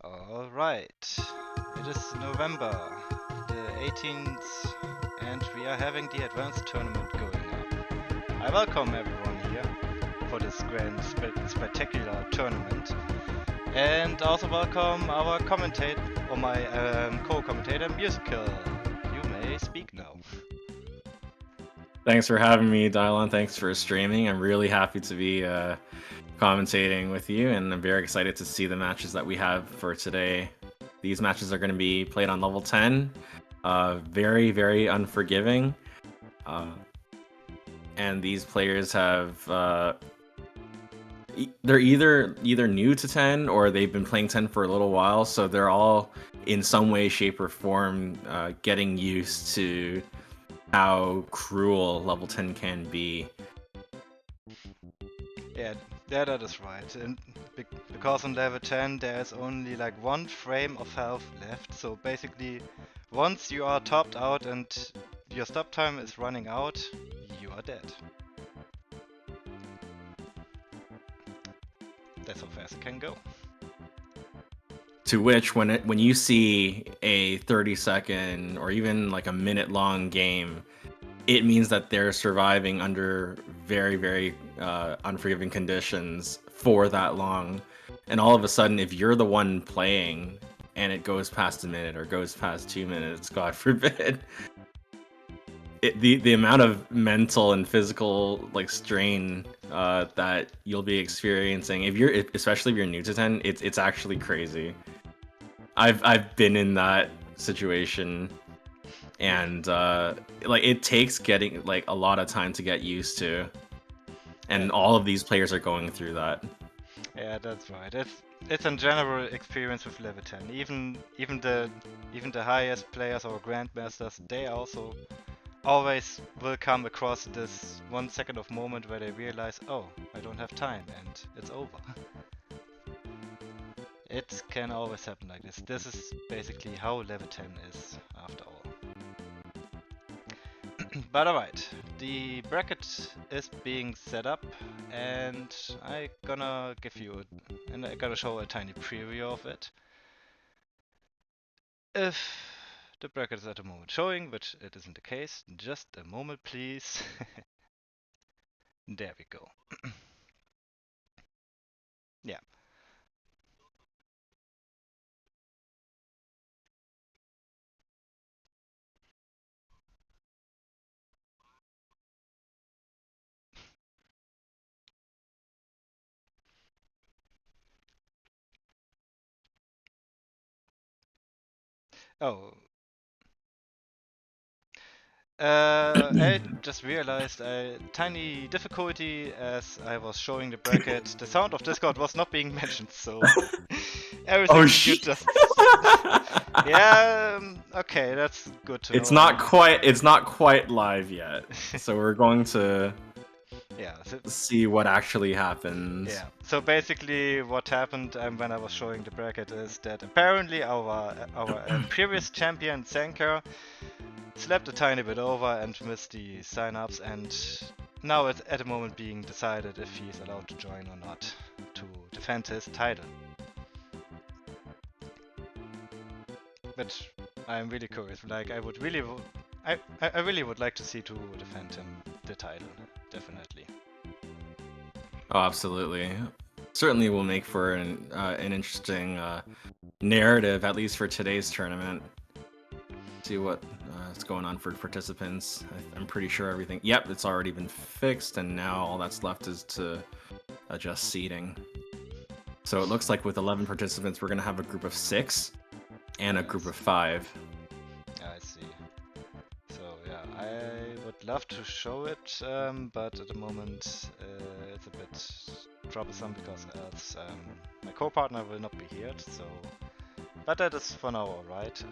Alright, it is November the 18th and we are having the Advanced Tournament going up. I welcome everyone here for this grand spectacular tournament and also welcome our commentator or my co-commentator Musical. You may speak now. Thanks for having me, Dylon. Thanks for streaming. I'm really happy to be commentating with you, and I'm very excited to see the matches that we have for today. These matches are going to be played on level 10. Very, very unforgiving. And these players have they're either new to 10 or they've been playing 10 for a little while, so they're all in some way, shape, or form getting used to how cruel level 10 can be. Yeah, that is right. And because on level 10 there's only like one frame of health left, so basically once you are topped out and your stop time is running out, you are dead. That's how fast it can go. To which, when you see a 30-second or even like a minute-long game, it means that they're surviving under very, very unforgiving conditions for that long. And all of a sudden, if you're the one playing and it goes past a minute or goes past 2 minutes, God forbid, the amount of mental and physical like strain that you'll be experiencing especially if you're new to 10, it's actually crazy. I've been in that situation, and like it takes getting like a lot of time to get used to, and all of these players are going through that. Yeah, that's right. It's a general experience with level 10. Even the highest players or grandmasters, they also always will come across this 1 second of moment where they realize, oh, I don't have time and it's over. It can always happen like this. This is basically how level 10 is, after all. But alright, the bracket is being set up and I'm gonna show a tiny preview of it. If the bracket is at the moment showing, which it isn't the case, just a moment please. There we go. Yeah. Oh. I just realized a tiny difficulty as I was showing the bracket. The sound of Discord was not being mentioned, so everything you shit. just yeah, okay, that's good to know. It's not quite live yet, so we're going to see what actually happens. Yeah, so basically what happened when I was showing the bracket is that apparently our previous champion Senker slept a tiny bit over and missed the sign-ups, and now it's at the moment being decided if he's allowed to join or not to defend his title. But I'm really curious, like I really would like to see to defend him the title, definitely. Oh, absolutely. Certainly will make for an interesting narrative, at least for today's tournament. See what is going on for participants. I'm pretty sure everything... Yep, it's already been fixed, and now all that's left is to adjust seating. So it looks like with 11 participants, we're going to have a group of 6 and a group of 5. I see. So yeah, I would love to show it, but at the moment it's a bit troublesome because else my co-partner will not be here. So, but that is for now alright.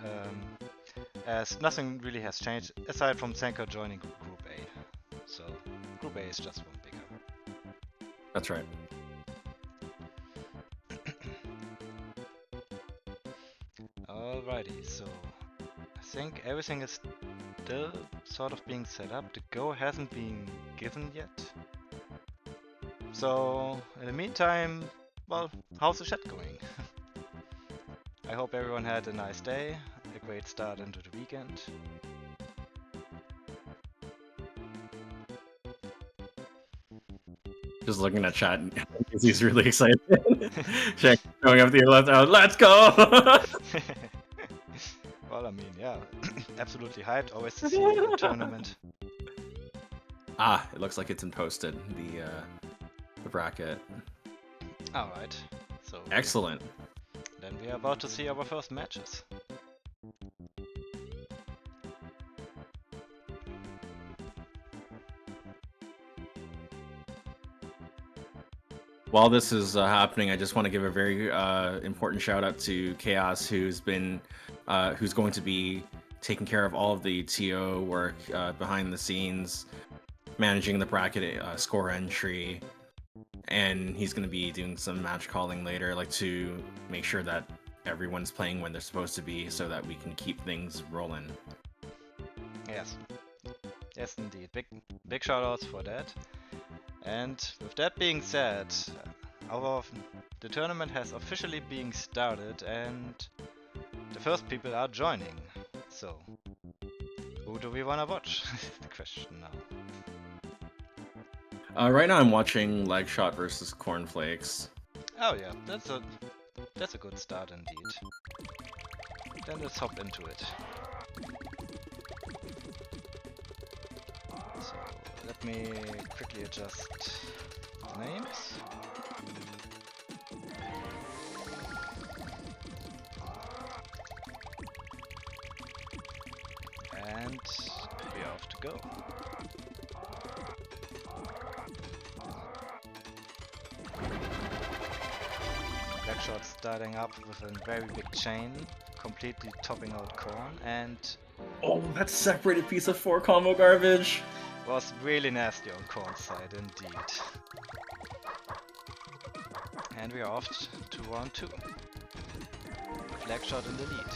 As nothing really has changed aside from Senko joining Group A. So Group A is just one bigger. That's right. Alrighty, so I think everything is still sort of being set up. The go hasn't been given yet. So in the meantime, well, how's the chat going? I hope everyone had a nice day, a great start into the weekend. Just looking at chat, he's really excited. Check going up the left out. Let's go! Well, I mean, yeah, absolutely hyped. Always to see the tournament. Ah, it looks like it's been posted. The bracket. All right. So Excellent. then we are about to see our first matches. While this is happening, I just want to give a very important shout out to Chaos, who's going to be taking care of all of the TO work behind the scenes, managing the bracket score entry, and he's going to be doing some match calling later, like to make sure that everyone's playing when they're supposed to be, so that we can keep things rolling. Yes. Yes, indeed. Big shout outs for that. And with that being said, the tournament has officially been started and the first people are joining. So, who do we wanna watch? The question now. Right now I'm watching Legshot versus Cornflakes. Oh yeah, that's a good start indeed. Then let's hop into it. So let me quickly adjust the names. And we're off to go. Legshot starting up with a very big chain, completely topping out Corn, and Oh, that separated piece of 4 combo garbage! was really nasty on Corn's side indeed. And we are off to round 2. With Legshot in the lead.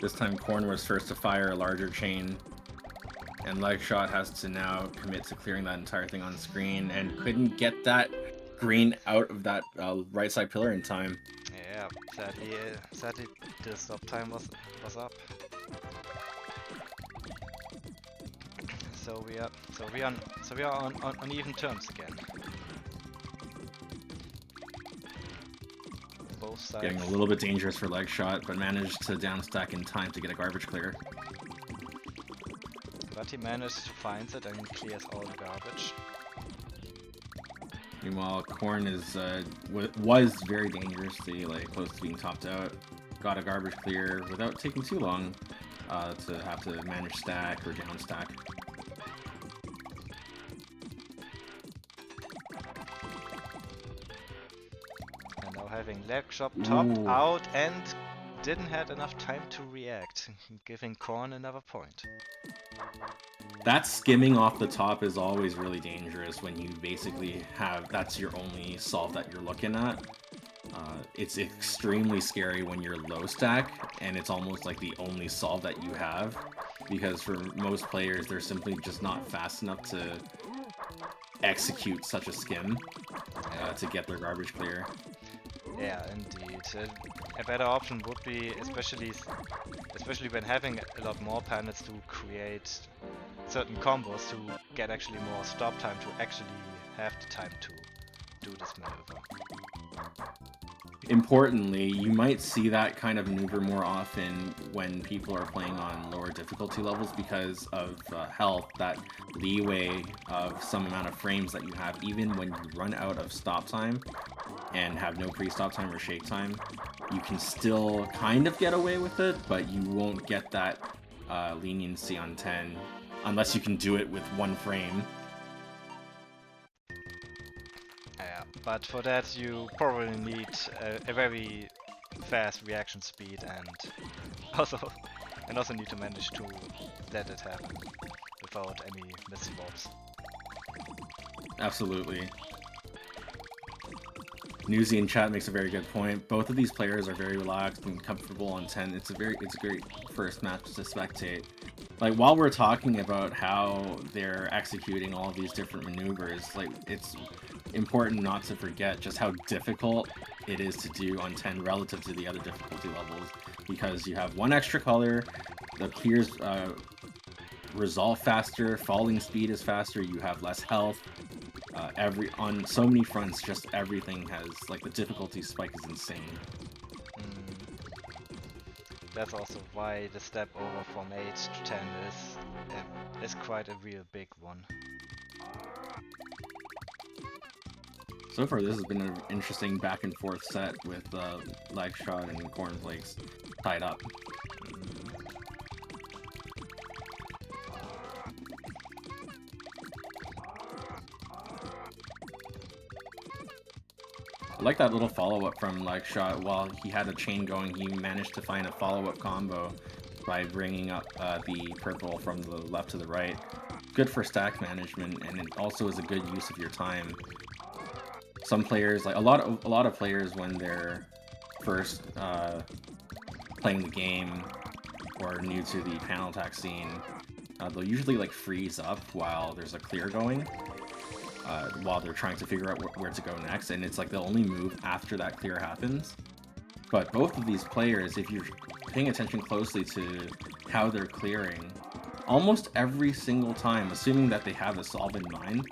This time Corn was first to fire a larger chain, and Legshot has to now commit to clearing that entire thing on screen, and couldn't get that green out of that right side pillar in time. Yeah, sadly the stop time was up. So we are on even terms again. Both sides. Getting a little bit dangerous for Legshot, but managed to downstack in time to get a garbage clear. But he managed to find it and clears all the garbage. Meanwhile, Corn is was very dangerously close to being topped out. Got a garbage clear without taking too long to have to manage stack or down stack. And now having Legshot topped out and didn't have enough time to react, giving Corn another point. That skimming off the top is always really dangerous when you basically that's your only solve that you're looking at. It's extremely scary when you're low stack and it's almost like the only solve that you have, because for most players they're simply just not fast enough to execute such a skim to get their garbage clear. Yeah, indeed. A better option would be, especially when having a lot more panels, to create certain combos to get actually more stop time to actually have the time to do this maneuver. Importantly, you might see that kind of maneuver more often when people are playing on lower difficulty levels because of health, that leeway of some amount of frames that you have, even when you run out of stop time and have no pre-stop time or shake time, you can still kind of get away with it, but you won't get that leniency on 10 unless you can do it with 1 frame. Yeah, but for that you probably need a very fast reaction speed and also need to manage to let it happen without any misswaps. Absolutely. Newsy in chat makes a very good point. Both of these players are very relaxed and comfortable on 10. It's a great first match to spectate. like while we're talking about how they're executing all these different maneuvers, like it's important not to forget just how difficult it is to do on 10 relative to the other difficulty levels, because you have one extra color, the clears resolve faster, falling speed is faster, you have less health. On so many fronts, just everything has, like, the difficulty spike is insane. That's also why the step over from 8 to 10 is quite a real big one. So far, this has been an interesting back and forth set with Lagshot and Cornflakes tied up. I like that little follow-up from Lagshot. While he had a chain going, he managed to find a follow-up combo by bringing up the purple from the left to the right. Good for stack management, and it also is a good use of your time. Some players, like a lot of players, when they're first playing the game or new to the panel attack scene, they'll usually like freeze up while there's a clear going. While they're trying to figure out where to go next, and it's like they'll only move after that clear happens. But both of these players, if you're paying attention closely to how they're clearing, almost every single time, assuming that they have a solve in mind,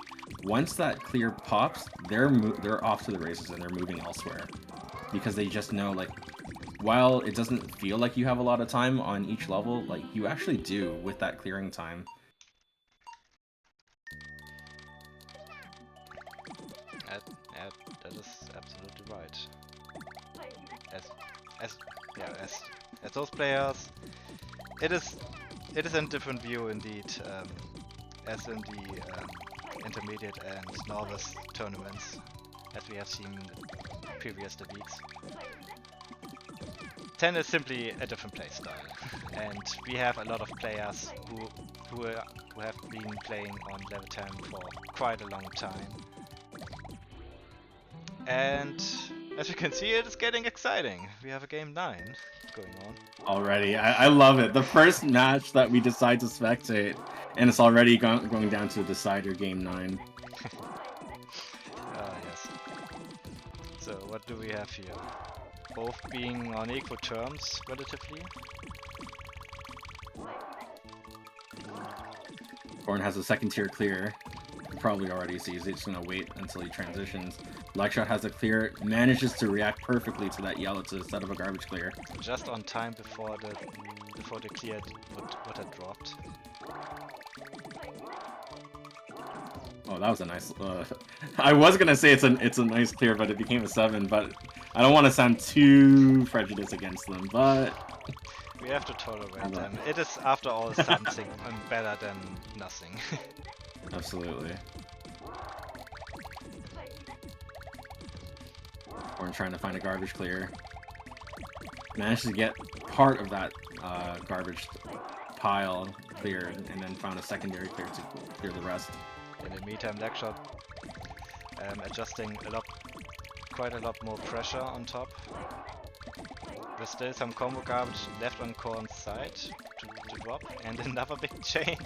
once that clear pops, they're off to the races and they're moving elsewhere, because they just know, like, while it doesn't feel like you have a lot of time on each level, like you actually do with that clearing time. That is absolutely right. As those players, it is a different view indeed, as in the intermediate and novice tournaments, as we have seen in previous weeks. 10 is simply a different play style, and we have a lot of players who have been playing on level 10 for quite a long time. And as you can see, it is getting exciting. We have a game 9 going on. Already, I love it. The first match that we decide to spectate, and it's already going down to a decider game 9. Yes. So what do we have here? Both being on equal terms, relatively. Corn has a second tier clear. Probably already sees it. He's gonna wait until he transitions. Lagshot has a clear, manages to react perfectly to that yellow to set up a garbage clear. Just on time before the clear would have dropped. Oh, that was a nice. I was gonna say it's a nice clear, but it became a 7. But I don't want to sound too prejudiced against them. But we have to tolerate them. It is, after all, something better than nothing. Absolutely. Corn trying to find a garbage clear. Managed to get part of that garbage pile cleared, and then found a secondary clear to clear the rest. In the meantime, Lagshot adjusting quite a lot more pressure on top. There's still some combo garbage left on Corn's side to drop, and another big chain.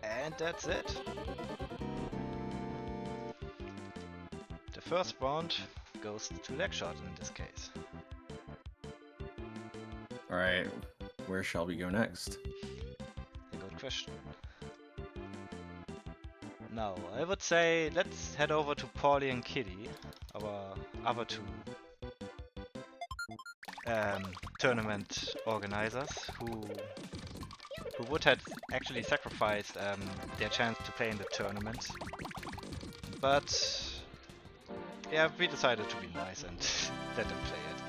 And that's it. The first round goes to Lagshot in this case. Alright, where shall we go next? Good question. Now, I would say let's head over to Paulie and Kitty, our other two tournament organizers, who would have actually sacrificed their chance to play in the tournament. But yeah, we decided to be nice and let them play at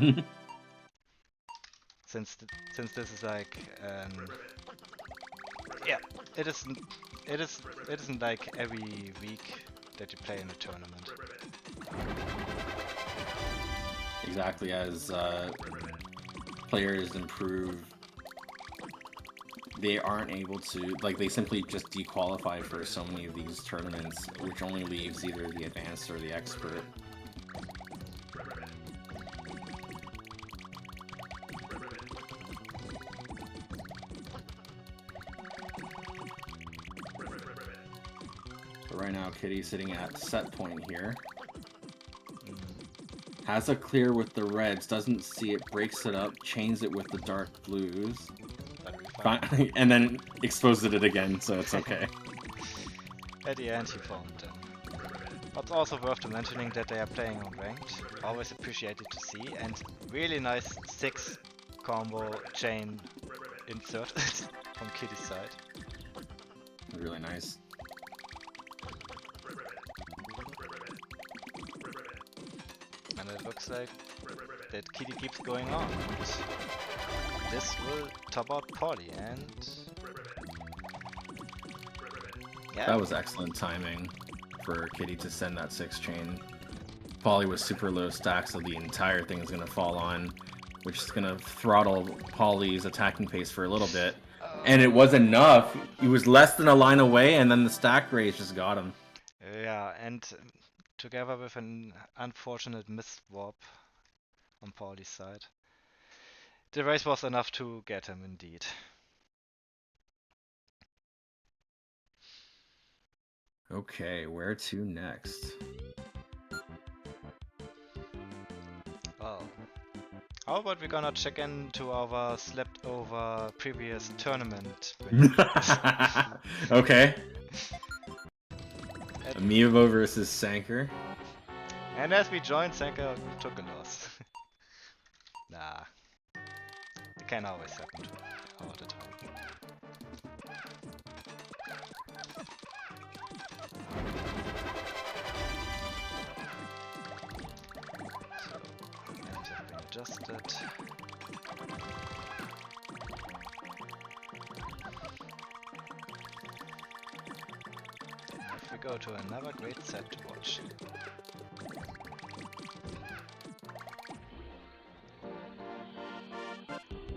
least. Since this is like yeah, it isn't like every week that you play in a tournament. Exactly, as players improve, they aren't able to, like, they simply just dequalify for so many of these tournaments, which only leaves either the advanced or the expert. But right now, Kitty's sitting at set point here. Has a clear with the reds, doesn't see it, breaks it up, chains it with the dark blues. And then exposes it again, so it's okay. At the end he found them. What's also worth mentioning that they are playing on ranked, always appreciated to see, and really nice 6 combo chain insert from Kitty's side. Really nice. And it looks like that Kitty keeps going on. This will top out Polly, and yeah. That was excellent timing for Kitty to send that 6 chain. Polly was super low stack, so the entire thing is going to fall on, which is going to throttle Polly's attacking pace for a little bit. And it was enough. He was less than a line away, and then the stack raise just got him. Yeah, and together with an unfortunate miss swap on Polly's side, the race was enough to get him indeed. Okay, where to next? Well, how about we gonna check into our slept over previous tournament? Okay. Amiibo versus Sanker. And as we joined, Sanker took a loss. Nah. It can always happen all the time. Names have been adjusted. If we go to another great set to watch.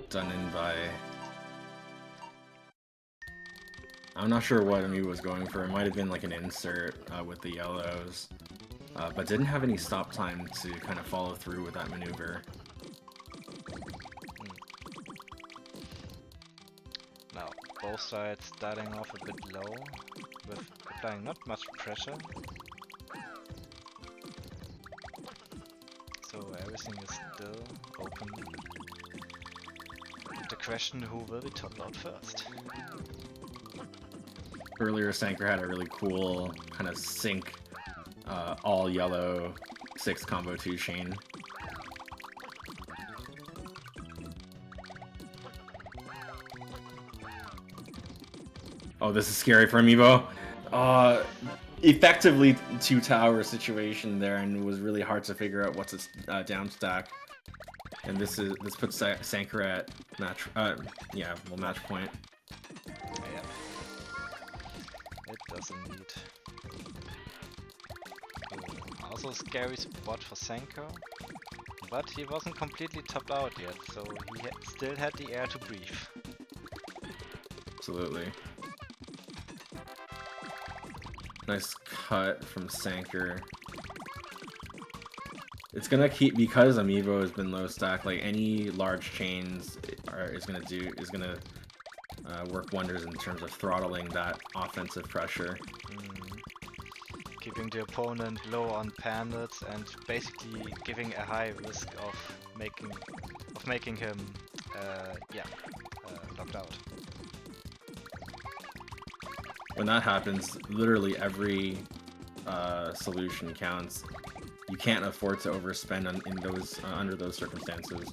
Done in by... I'm not sure what Amiibo was going for. It might have been like an insert with the yellows. But didn't have any stop time to kind of follow through with that maneuver. Now, both sides starting off a bit low, with applying not much pressure. So everything is still open. The question, who will be top out first? Earlier, Sanker had a really cool kind of sync all yellow 6 combo 2 chain. Oh, this is scary for Amiibo. Effectively 2 tower situation there, and it was really hard to figure out what's its down stack. And this puts Sanker at match match point. Yeah. It does indeed. Also a scary spot for Sanker, but he wasn't completely topped out yet, so he still had the air to breathe. Absolutely. Nice cut from Sanker. It's gonna keep, because Amiibo has been low stack, like any large chains is gonna work wonders in terms of throttling that offensive pressure. Keeping the opponent low on panels and basically giving a high risk of making him knocked out. When that happens, literally every solution counts. You can't afford to overspend under those circumstances.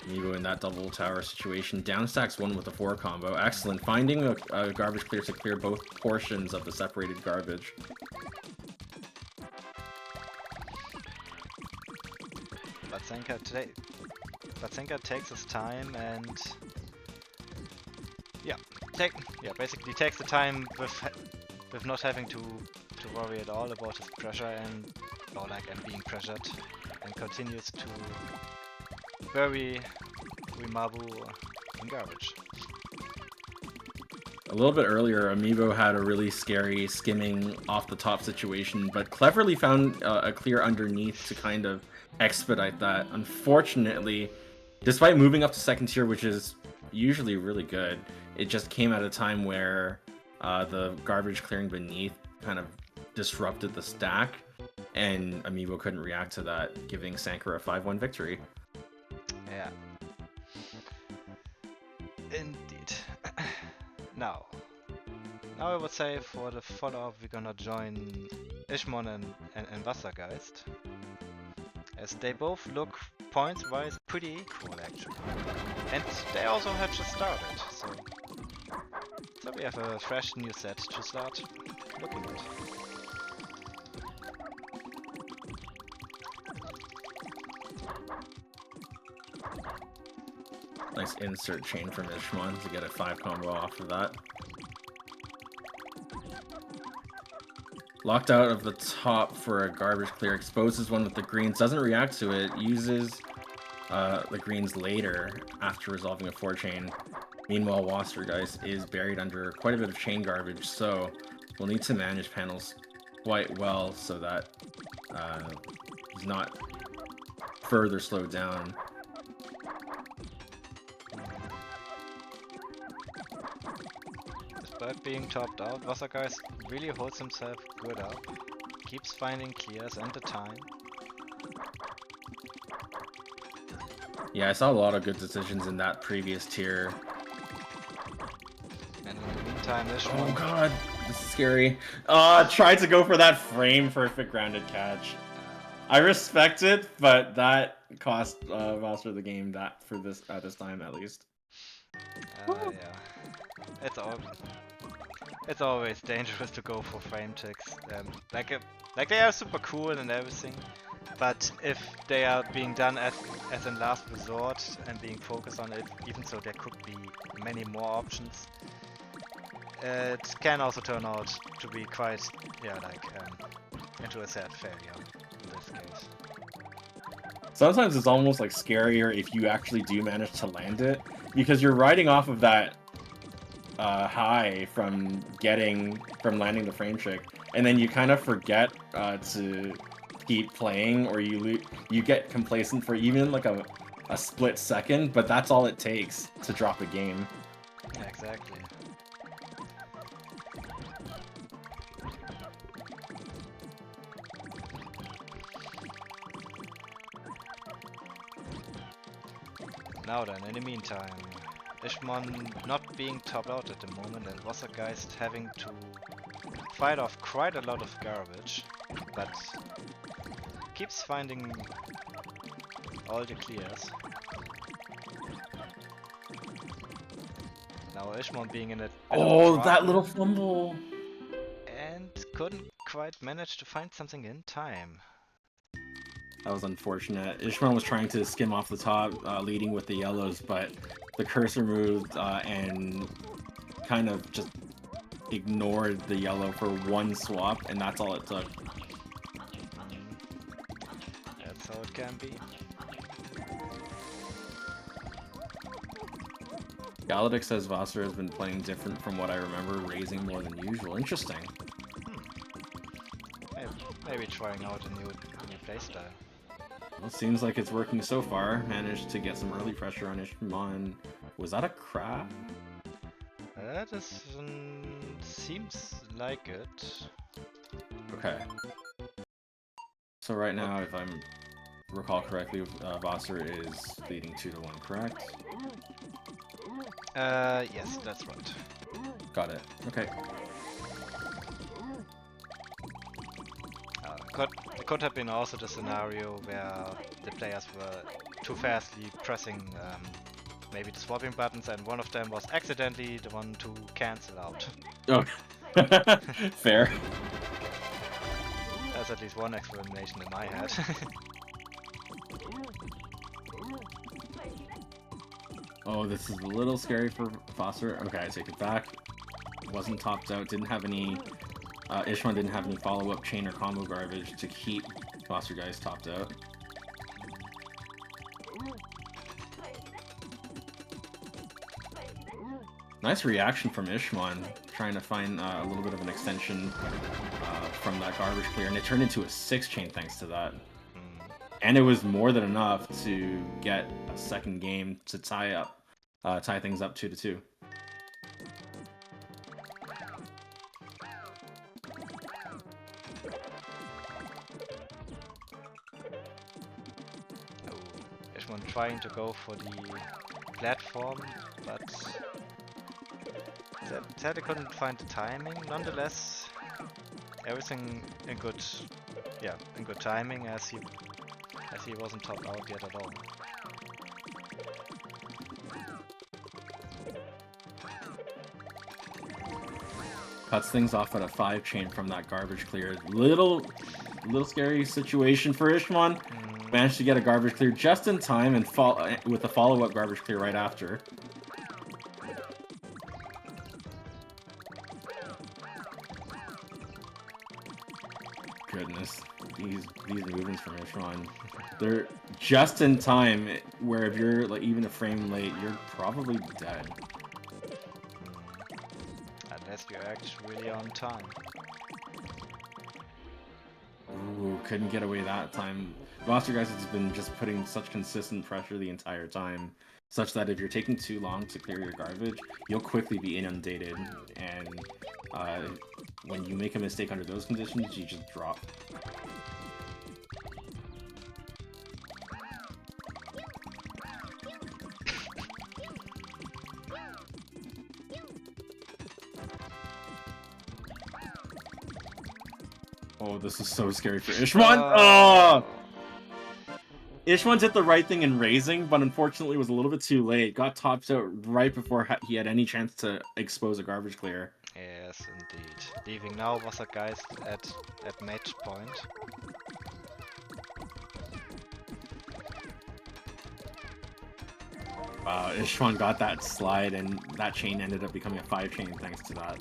Amiibo in that double tower situation. Downstacks 1 with a 4 combo. Excellent. Finding a garbage clear to clear both portions of the separated garbage. But Sanker takes his time and basically takes the time with not having to worry at all about his pressure and being pressured, and continues to bury Rimabu in garbage. A little bit earlier, Amiibo had a really scary skimming off the top situation, but cleverly found a clear underneath to kind of expedite that. Unfortunately, despite moving up to second tier, which is usually really good, it just came at a time where the garbage clearing beneath kind of disrupted the stack, and Amiibo couldn't react to that, giving Sankar a 5-1 victory. Yeah. Indeed. Now I would say for the follow-up we're gonna join Ishmon and Wassergeist, as they both look points-wise pretty equal actually. And they also have just started, so we have a fresh new set to start looking at. Nice insert chain from Ishmon to get a 5 combo off of that. Locked out of the top for a garbage clear, exposes one with the greens, doesn't react to it, uses the greens later after resolving a 4 chain. Meanwhile, Wassergeist is buried under quite a bit of chain garbage, so we'll need to manage panels quite well so that he's not further slowed down. Despite being topped out, Wassergeist really holds himself good up, keeps finding clears and the time. Yeah, I saw a lot of good decisions in that previous tier. And in the meantime, Oh god, this is scary. Tried to go for that frame perfect grounded catch. I respect it, but that cost Voster the game that for this at this time at least. Yeah. It's always dangerous to go for frame checks. Like they are super cool and everything, but if they are being done as in last resort and being focused on it, even though there could be many more options, it can also turn out to be quite, into a sad failure in this case. Sometimes it's almost like scarier if you actually do manage to land it, because you're riding off of that high from landing the frame trick, and then you kind of forget to keep playing, or you get complacent for even like a split second, but that's all it takes to drop a game. Yeah, exactly. Now then, in the meantime, Ishmon not being topped out at the moment and Wassergeist having to fight off quite a lot of garbage, but keeps finding all the clears. Now Ishmon being in a bit of that little fumble! And couldn't quite manage to find something in time. That was unfortunate. Ishmael was trying to skim off the top, leading with the yellows, but the cursor moved and kind of just ignored the yellow for one swap, and that's all it took. That's how it can be. Galadic says Vassar has been playing different from what I remember, raising more than usual. Interesting. Maybe trying out a new playstyle. Well, it seems like it's working so far. Managed to get some early pressure on Ishmael. Was that a crab? That seems like it. Okay. So right now, if I recall correctly, Vassar is leading 2-1, correct? Yes, that's right. Got it. Okay. It could have been also the scenario where the players were too fastly pressing maybe the swapping buttons, and one of them was accidentally the one to cancel out. Oh, fair. That's at least one explanation in my head. Oh, this is a little scary for Foster. Okay, I take it back. Wasn't topped out, didn't have any... Ishmael didn't have any follow-up chain or combo garbage to keep Wassergeist topped out. Nice reaction from Ishmael, trying to find a little bit of an extension from that garbage clear, and it turned into a 6-chain thanks to that. And it was more than enough to get a second game to tie things up 2-2. Ishmon trying to go for the platform, but Teddy couldn't find the timing. Nonetheless, everything in good timing as he wasn't topped out yet at all. Cuts things off at a 5 chain from that garbage clear. Little scary situation for Ishmon. Managed to get a garbage clear just in time and with a follow-up garbage clear right after. Goodness, these movements from Ishmon, they're just in time. Where if you're like even a frame late, you're probably dead. Unless you act really on time. Ooh, couldn't get away that time. Vastergeist has been just putting such consistent pressure the entire time, such that if you're taking too long to clear your garbage, you'll quickly be inundated, and when you make a mistake under those conditions, you just drop. Oh, this is so scary for Ishmon! Oh! Ishmon did the right thing in raising, but unfortunately was a little bit too late. Got topped out right before he had any chance to expose a garbage clear. Yes, indeed. Leaving now Vastergeist at match point. Ishmon got that slide, and that chain ended up becoming a 5 chain thanks to that.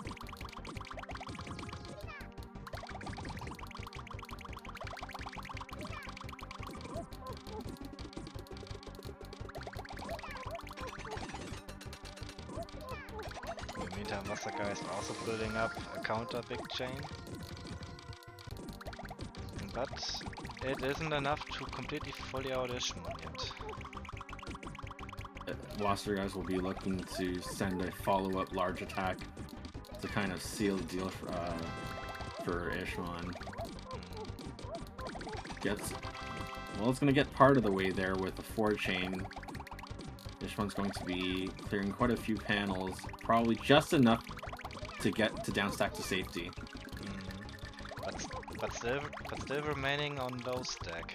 In the meantime, Vastergeist also building up a counter big chain. But it isn't enough to completely fully out Ishmon yet. Vastergeist will be looking to send a follow-up large attack to kind of seal the deal for Ishmon. It's gonna get part of the way there with the 4 chain. Ishmon's going to be clearing quite a few panels, probably just enough to get to downstack to safety. But still remaining on low stack.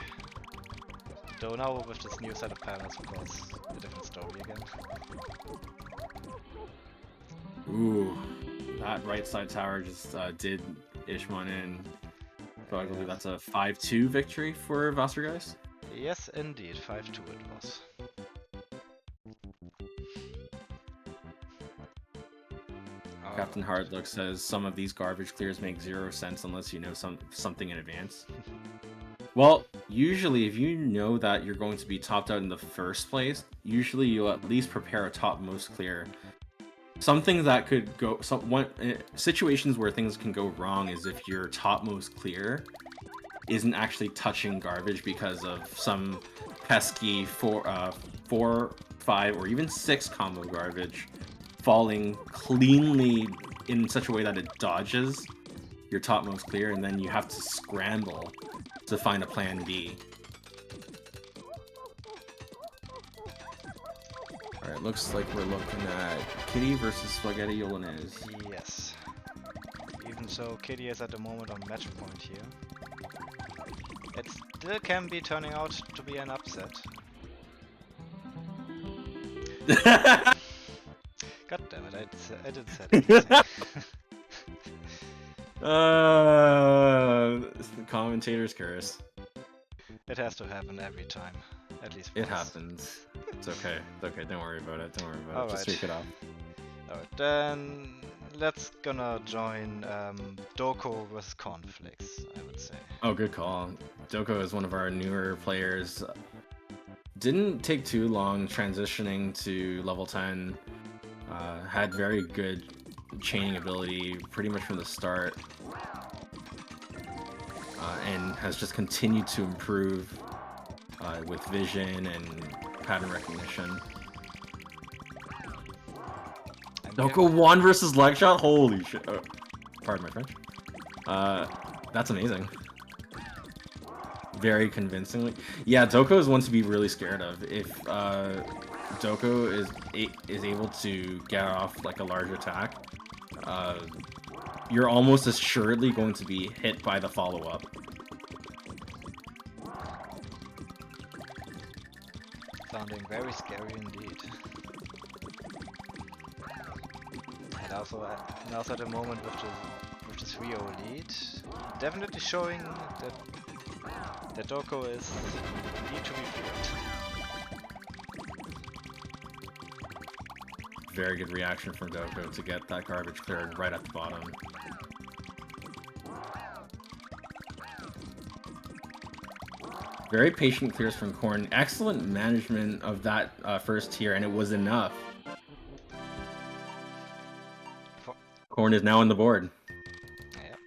Though now with this new set of panels, of course, a different story again. Ooh, that right side tower just did Ishmon in. So I believe that's a 5-2 victory for Vastergeist. Yes, indeed, 5-2 it was. Captain Hardlook says some of these garbage clears make 0 sense unless you know something in advance. Well, usually if you know that you're going to be topped out in the first place, usually you'll at least prepare a topmost clear. Something that could go... situations where things can go wrong is if your topmost clear isn't actually touching garbage because of some pesky 4, 5, or even 6 combo garbage falling cleanly in such a way that it dodges your topmost clear, and then you have to scramble to find a plan B. Alright, looks like we're looking at Kitty versus Spaghetti Yolonaise. Yes. Even so, Kitty is at the moment on match point here. It still can be turning out to be an upset. God damn it, I didn't say anything. It's the commentator's curse. It has to happen every time, at least It once. happens. It's okay. It's okay. Don't worry about it. Don't worry about it. Just Alright. shake it off. Alright, then let's gonna join Doko versus Cornflakes, I would say. Oh, good call. Doko is one of our newer players. Didn't take too long transitioning to level 10. Had very good chaining ability pretty much from the start. And has just continued to improve with vision and pattern recognition. Doko 1 versus leg shot? Holy shit. Oh, pardon my French. That's amazing. very convincingly. Yeah, Doko is one to be really scared of. If Doko is able to get off like a large attack, you're almost assuredly going to be hit by the follow-up. Sounding very scary indeed. And also at the moment with the 3-0 lead, definitely showing that Doko is indeed to be feared. Very good reaction from Doko to get that garbage cleared right at the bottom. Very patient clears from Corn. Excellent management of that first tier, and it was enough. Corn is now on the board. Yep.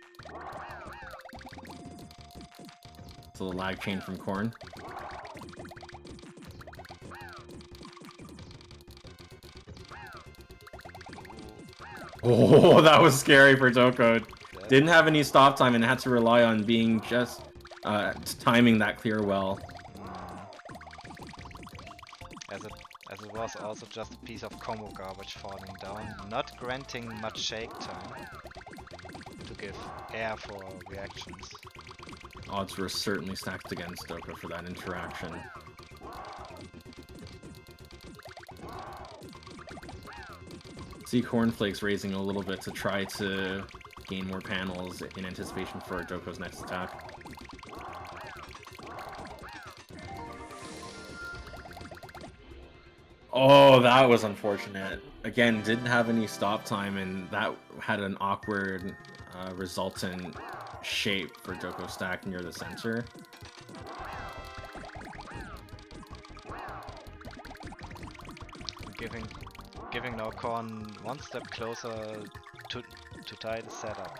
So the lag chain from Corn. Oh, that was scary for Doko. Didn't have any stop time and had to rely on being just timing that clear well. As it was also just a piece of combo garbage falling down, not granting much shake time to give air for reactions. Odds were certainly stacked against Doko for that interaction. See Cornflakes raising a little bit to try to gain more panels in anticipation for Doko's next attack. Oh, that was unfortunate. Again, didn't have any stop time, and that had an awkward resultant shape for Doko stack near the center. Giving now Corn one step closer to tie the setup.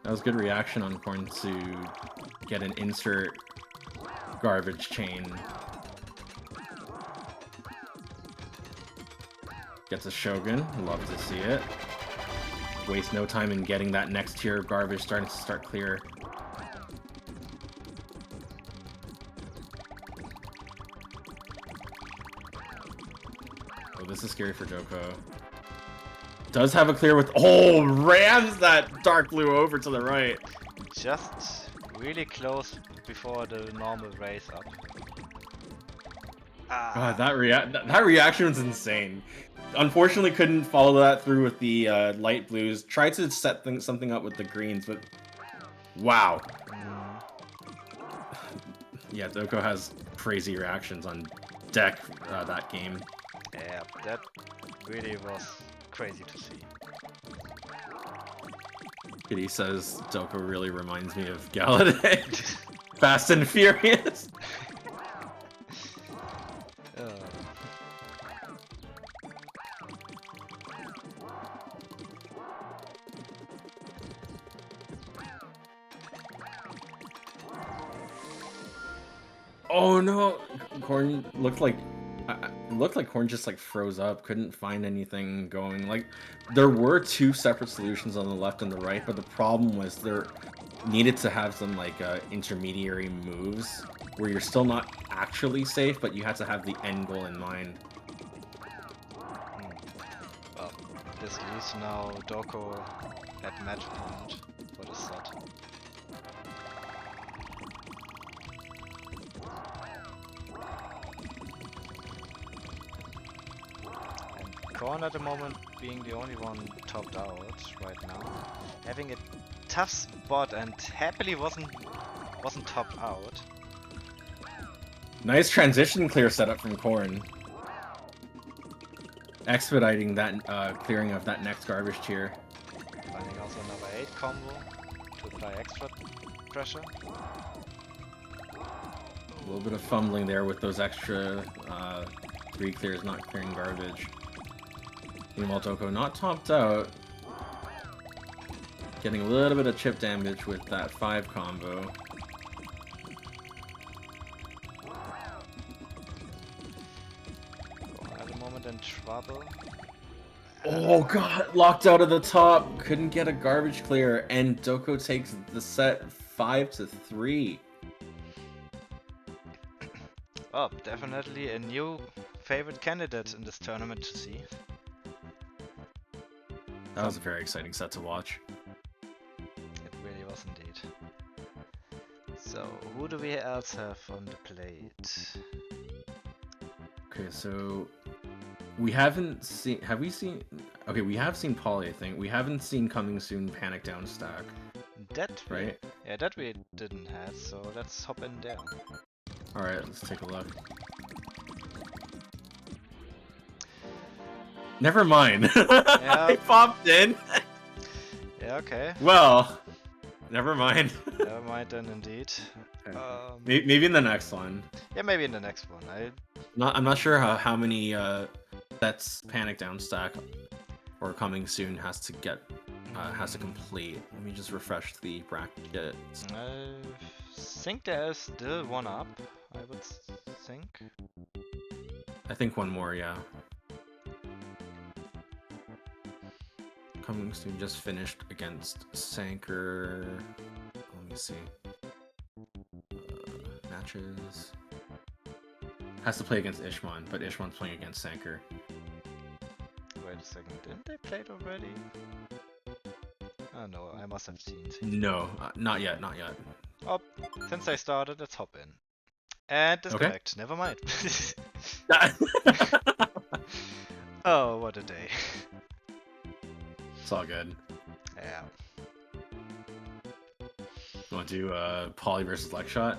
That was good reaction on Corn to get an insert garbage chain. Gets a Shogun, love to see it. Waste no time in getting that next tier of garbage starting to start clear. Oh, this is scary for Doko. Does have a clear with... Oh, rams that dark blue over to the right. Just really close before the normal raise up. God, that reaction was insane. Unfortunately, couldn't follow that through with the light blues. Tried to set something up with the greens, but wow. Yeah, Doko has crazy reactions on deck that game. Yeah, that really was crazy to see. Kitty says Doko really reminds me of Gallaudet. Fast and Furious. Oh no! Corn looked like Corn just like froze up, couldn't find anything going. Like there were two separate solutions on the left and the right, but the problem was there needed to have some like intermediary moves where you're still not actually safe, but you had to have the end goal in mind. Well, this leaves now Doko at match point for the set. Corn at the moment being the only one topped out right now, having a tough spot and happily wasn't topped out. Nice transition clear setup from Corn. Expediting that clearing of that next garbage tier. Finding also another 8 combo to apply extra pressure. A little bit of fumbling there with those extra 3 clears not clearing garbage. Meanwhile, Doko not topped out. Getting a little bit of chip damage with that 5 combo. moment in trouble. Oh god, locked out of the top, couldn't get a garbage clear, and Doko takes the set 5-3. Oh, definitely a new favorite candidate in this tournament to see. That was a very exciting set to watch. It really was indeed. So, who do we else have on the plate? Okay, so we haven't seen. Have we seen? Okay, we have seen Polly. I think we haven't seen Coming Soon Panic Down Stack. That right? Yeah, that we didn't have. So let's hop in there. All right, let's take a look. Never mind. Yeah. I popped in. Yeah. Okay. Well, never mind. Never mind then, indeed. Maybe in the next one. Yeah, maybe in the next one. I'm not sure how many sets Panic Down Stack or Coming Soon has to get has to complete. Let me just refresh the bracket. I think there's still one up. I would think. I think one more, yeah. Coming Soon just finished against Sanker. Let me see. Matches. Has to play against Ishman, but Ishman's playing against Sanker. Wait a second, didn't they play it already? Oh no, I must have seen. No, not yet, not yet. Oh, since I started, let's hop in. And disconnect, okay. Never mind. Oh, what a day. It's all good. Yeah. You want to do Polly versus Legshot?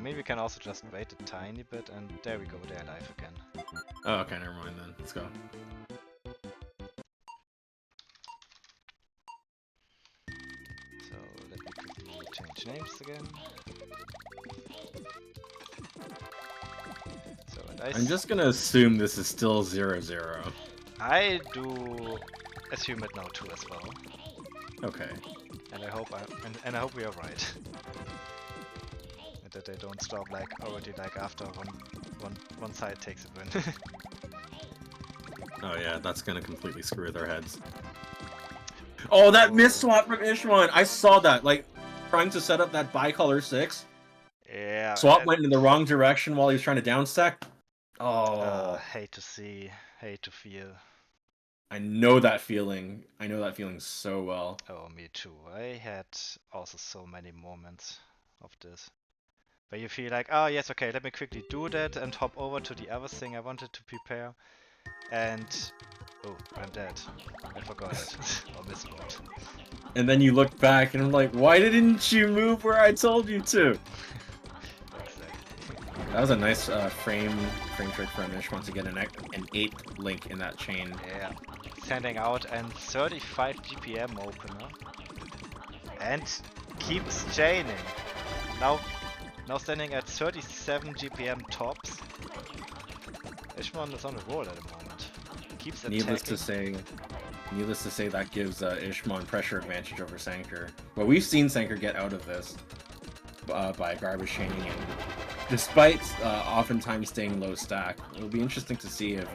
Maybe we can also just wait a tiny bit, and there we go, they're live again. Oh, okay, never mind then. Let's go. So, let me quickly change names again. So, and I'm just gonna assume this is still 0-0. I do assume it now too as well. Okay. And I hope I hope we are right. That they don't stop already after one side takes a win. Oh yeah, that's gonna completely screw their heads. Oh, that missed swap from Ishman! I saw that, trying to set up that bicolor 6. Yeah. Swap went in the wrong direction while he was trying to downstack. Oh. Hate to see, hate to feel. I know that feeling. I know that feeling so well. Oh, me too. I had also so many moments of this. Where you feel like, oh yes, okay, let me quickly do that and hop over to the other thing I wanted to prepare. And, oh, I'm dead. I forgot it. Or miswrote. And then you look back and I'm like, why didn't you move where I told you to? Exactly. That was a nice frame trick from Ishman to get an 8th link in that chain. Yeah. Sending out and 35 GPM opener. And keeps chaining. Now standing at 37 GPM tops. Ishman is on a roll at the moment. Keeps attacking. Needless to say, that gives Ishman pressure advantage over Sanker. But we've seen Sanker get out of this by garbage chaining, and despite oftentimes staying low stack, it'll be interesting to see if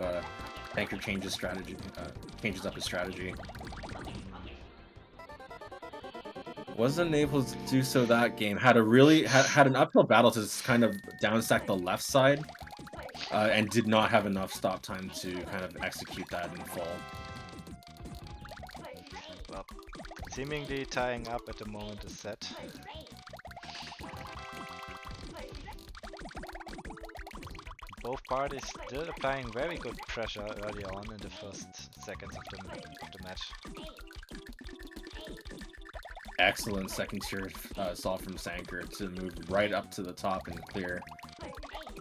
Sanker changes up his strategy. Wasn't able to do so that game. Had an uphill battle to kind of downstack the left side, and did not have enough stop time to kind of execute that in full. Well, seemingly tying up at the moment is set. Both parties still applying very good pressure early on in the first seconds of the match. Excellent second tier solve from Sanker to move right up to the top and clear.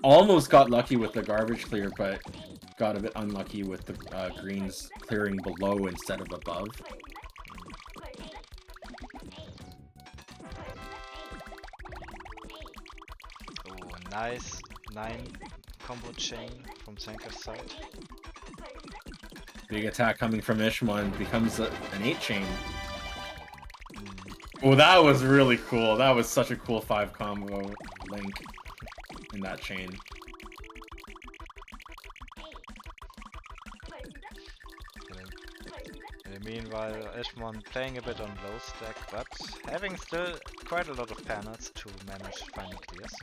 Almost got lucky with the garbage clear, but got a bit unlucky with the greens clearing below instead of above. Oh, nice 9 combo chain from Sanker's side. Big attack coming from Ishman becomes an 8 chain. Oh, that was really cool. That was such a cool 5 combo link in that chain. the meanwhile, Ishmon playing a bit on low stack, but having still quite a lot of panels to manage final clears.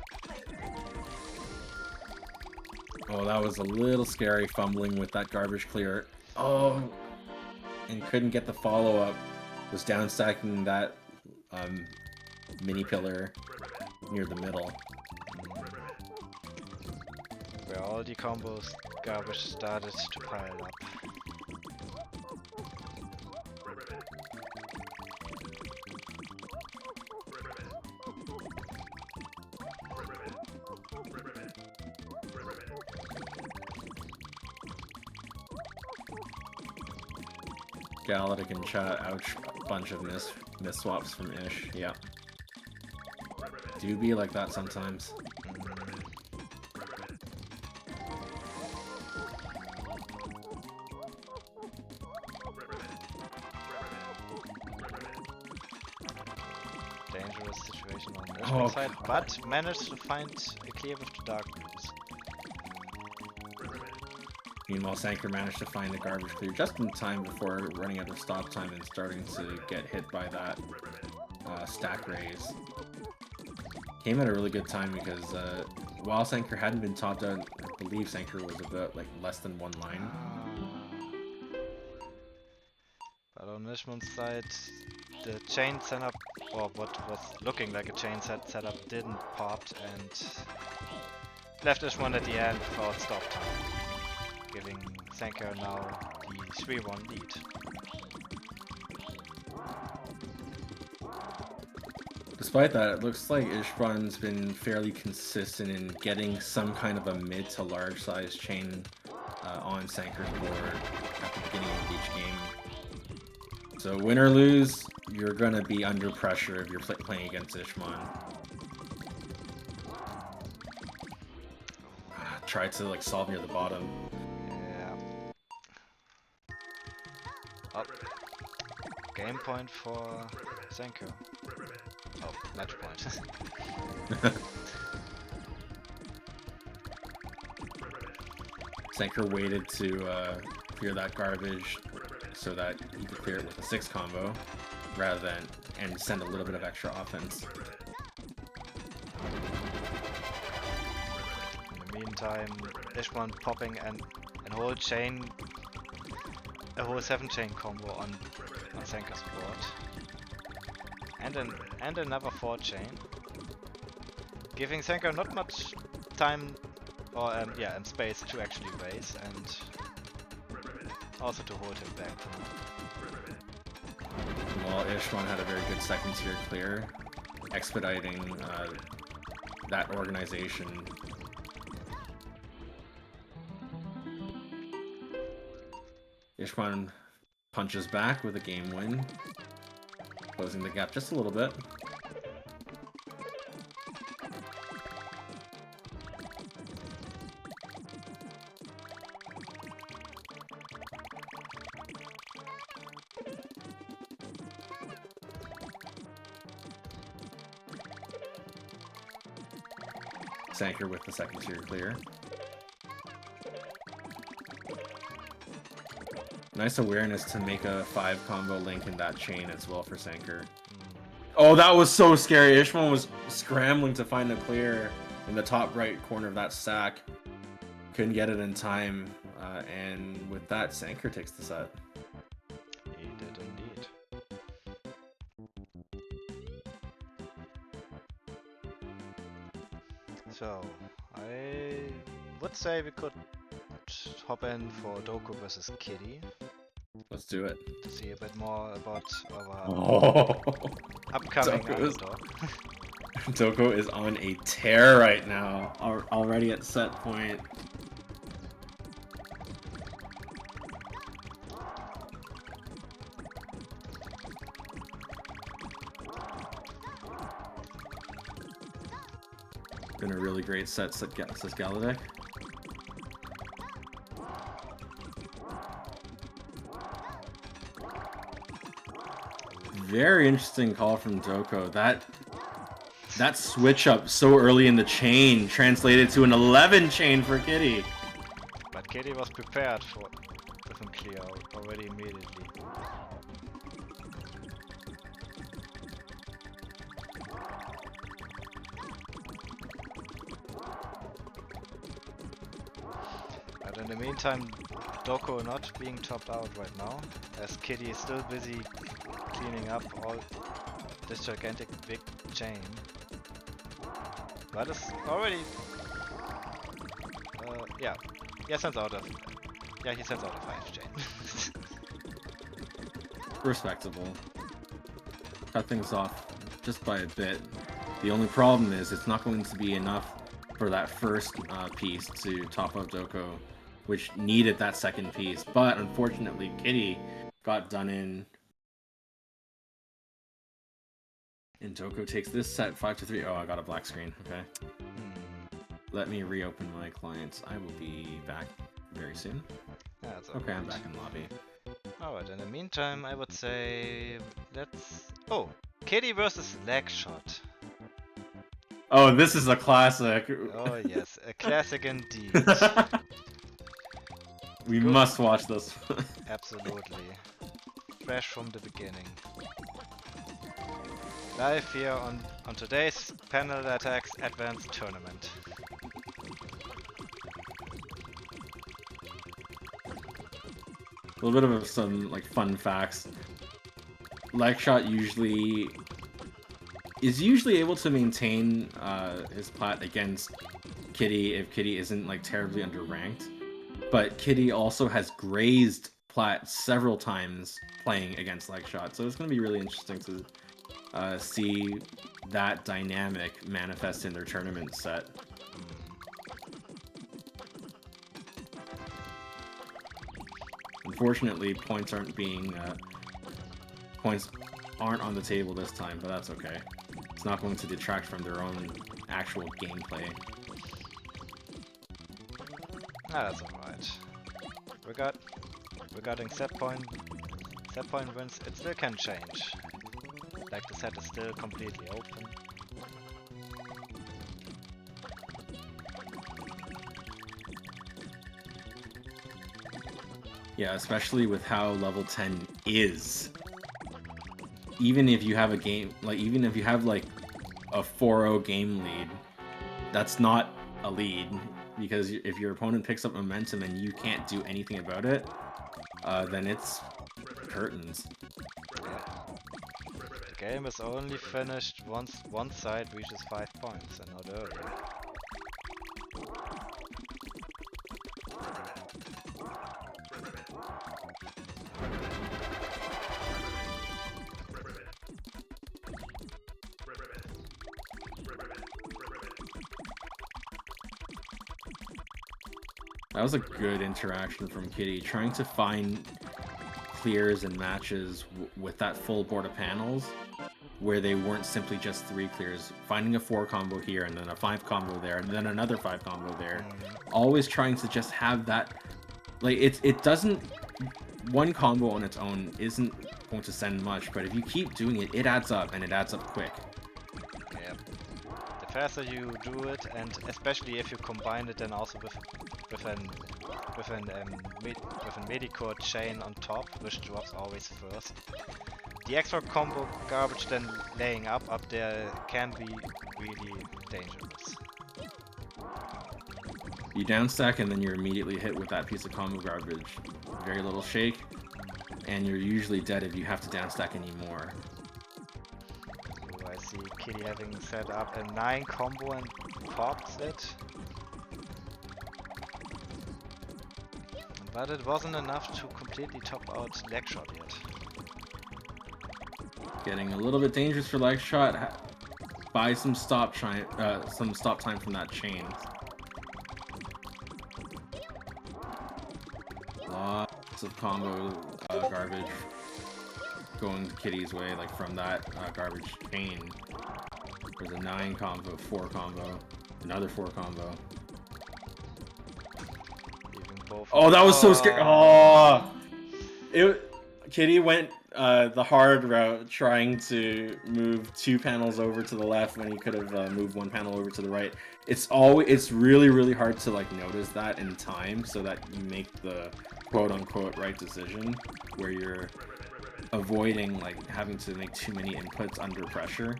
Oh, that was a little scary, fumbling with that garbage clear. Oh, and couldn't get the follow-up. Was down stacking that mini pillar near the middle. Where all the combos garbage started to pile up. Galactic in chat, ouch, bunch of miss swaps from Ish, yeah. Do be like that sometimes. Dangerous situation on the Ishmon side, but managed to find a clear with the dark blues. Meanwhile, Sanker managed to find the garbage clear just in time before running out of stop time and starting to get hit by that stack raise. Came at a really good time because while Sanker hadn't been topped out, I believe Sanker was about like less than one line. But on Ishmon's side, the chain setup, or what was looking like a chain setup, didn't pop and left Ishmon at the end without stop time, giving Sanker now the 3-1 lead. Despite that, it looks like Ishmon's been fairly consistent in getting some kind of a mid to large size chain on Sanker's board at the beginning of each game. So win or lose, you're gonna be under pressure if you're playing against Ishmon. Try to like solve near the bottom. Yeah. Oh. Game point for Sanker. Oh, match point. Sanker waited to clear that garbage so that he could clear it with a 6 combo, rather than and send a little bit of extra offense. In the meantime, Ishmon popping a whole chain, a whole 7-chain combo on Sanker's board. And another 4-chain, giving Sanker not much time or and space to actually raise and also to hold him back. Well, Ishmon had a very good second tier clear, expediting that organization. Ishmon punches back with a game win, closing the gap just a little bit. Sanker with the second tier clear. Nice awareness to make a 5 combo link in that chain as well for Sanker. Oh, that was so scary. Ishmon was scrambling to find a clear in the top right corner of that stack. Couldn't get it in time. And with that, Sanker takes the set. He did indeed. So, I would say we could hop in for Doku versus Kitty. Let's do it. To see a bit more about our upcoming Doku underdog. Doku is on a tear right now, already at set point. Been a really great set, says Galactic. Very interesting call from Doku. That switch up so early in the chain translated to an 11 chain for Kitty. But Kitty was prepared for with him clear already immediately. But in the meantime, Doko not being topped out right now, as Kitty is still busy cleaning up all this gigantic big chain. But it's already... yeah. Yeah, sends out a... Yeah, he sends out a 5 chain. Respectable. Cut things off just by a bit. The only problem is it's not going to be enough for that first piece to top up Doko, which needed that second piece. But unfortunately, Kitty got done in. And Doko takes this set 5-3. Oh, I got a black screen. Okay. Let me reopen my clients. I will be back very soon. Yeah, that's okay, I'm back in lobby. Alright, in the meantime, I would say let's... Oh! Kitty versus leg shot. Oh, this is a classic. Oh yes, a classic indeed. We must watch this. Absolutely. Fresh from the beginning. Live here on today's Panel Attacks Advanced Tournament. A little bit of some like fun facts. Legshot is usually able to maintain his plat against Kitty if Kitty isn't like terribly underranked. But Kitty also has grazed plat several times playing against Legshot, so it's going to be really interesting to see that dynamic manifest in their tournament set. Unfortunately, points aren't on the table this time, but that's okay. It's not going to detract from their own actual gameplay. Ah, that's alright. Regarding set point wins, it still can change. Like the set is still completely open. Yeah, especially with how level 10 is. Even if you have a game, like even if you have like a 4-0 game lead, that's not a lead, because if your opponent picks up momentum and you can't do anything about it, then it's curtains. The game is only finished once one side reaches 5 points and not earlier. That was a good interaction from Kitty, trying to find clears and matches with that full board of panels, where they weren't simply just 3 clears, finding a 4 combo here and then a 5 combo there and then another 5 combo there. Always trying to just have that, like it doesn't, one combo on its own isn't going to send much, but if you keep doing it, it adds up, and it adds up quick. Yep. The faster you do it, and especially if you combine it then also with a Medicore chain on top, which drops always first. The extra combo garbage then laying up there can be really dangerous. You down stack and then you're immediately hit with that piece of combo garbage. Very little shake, and you're usually dead if you have to down stack anymore. Ooh, I see Kitty having set up a 9 combo and pops it. But it wasn't enough to completely top out Legshot yet. Getting a little bit dangerous for Legshot. Buy some stop time from that chain. Lots of combo garbage going Kitty's way, like from that garbage chain. There's a 9 combo, 4 combo, another 4 combo. Even both. Oh, that was so scary. Oh, Kitty went the hard route, trying to move 2 panels over to the left when he could have moved 1 panel over to the right. It's really, really hard to like notice that in time so that you make the quote-unquote right decision, where you're avoiding like having to make too many inputs under pressure.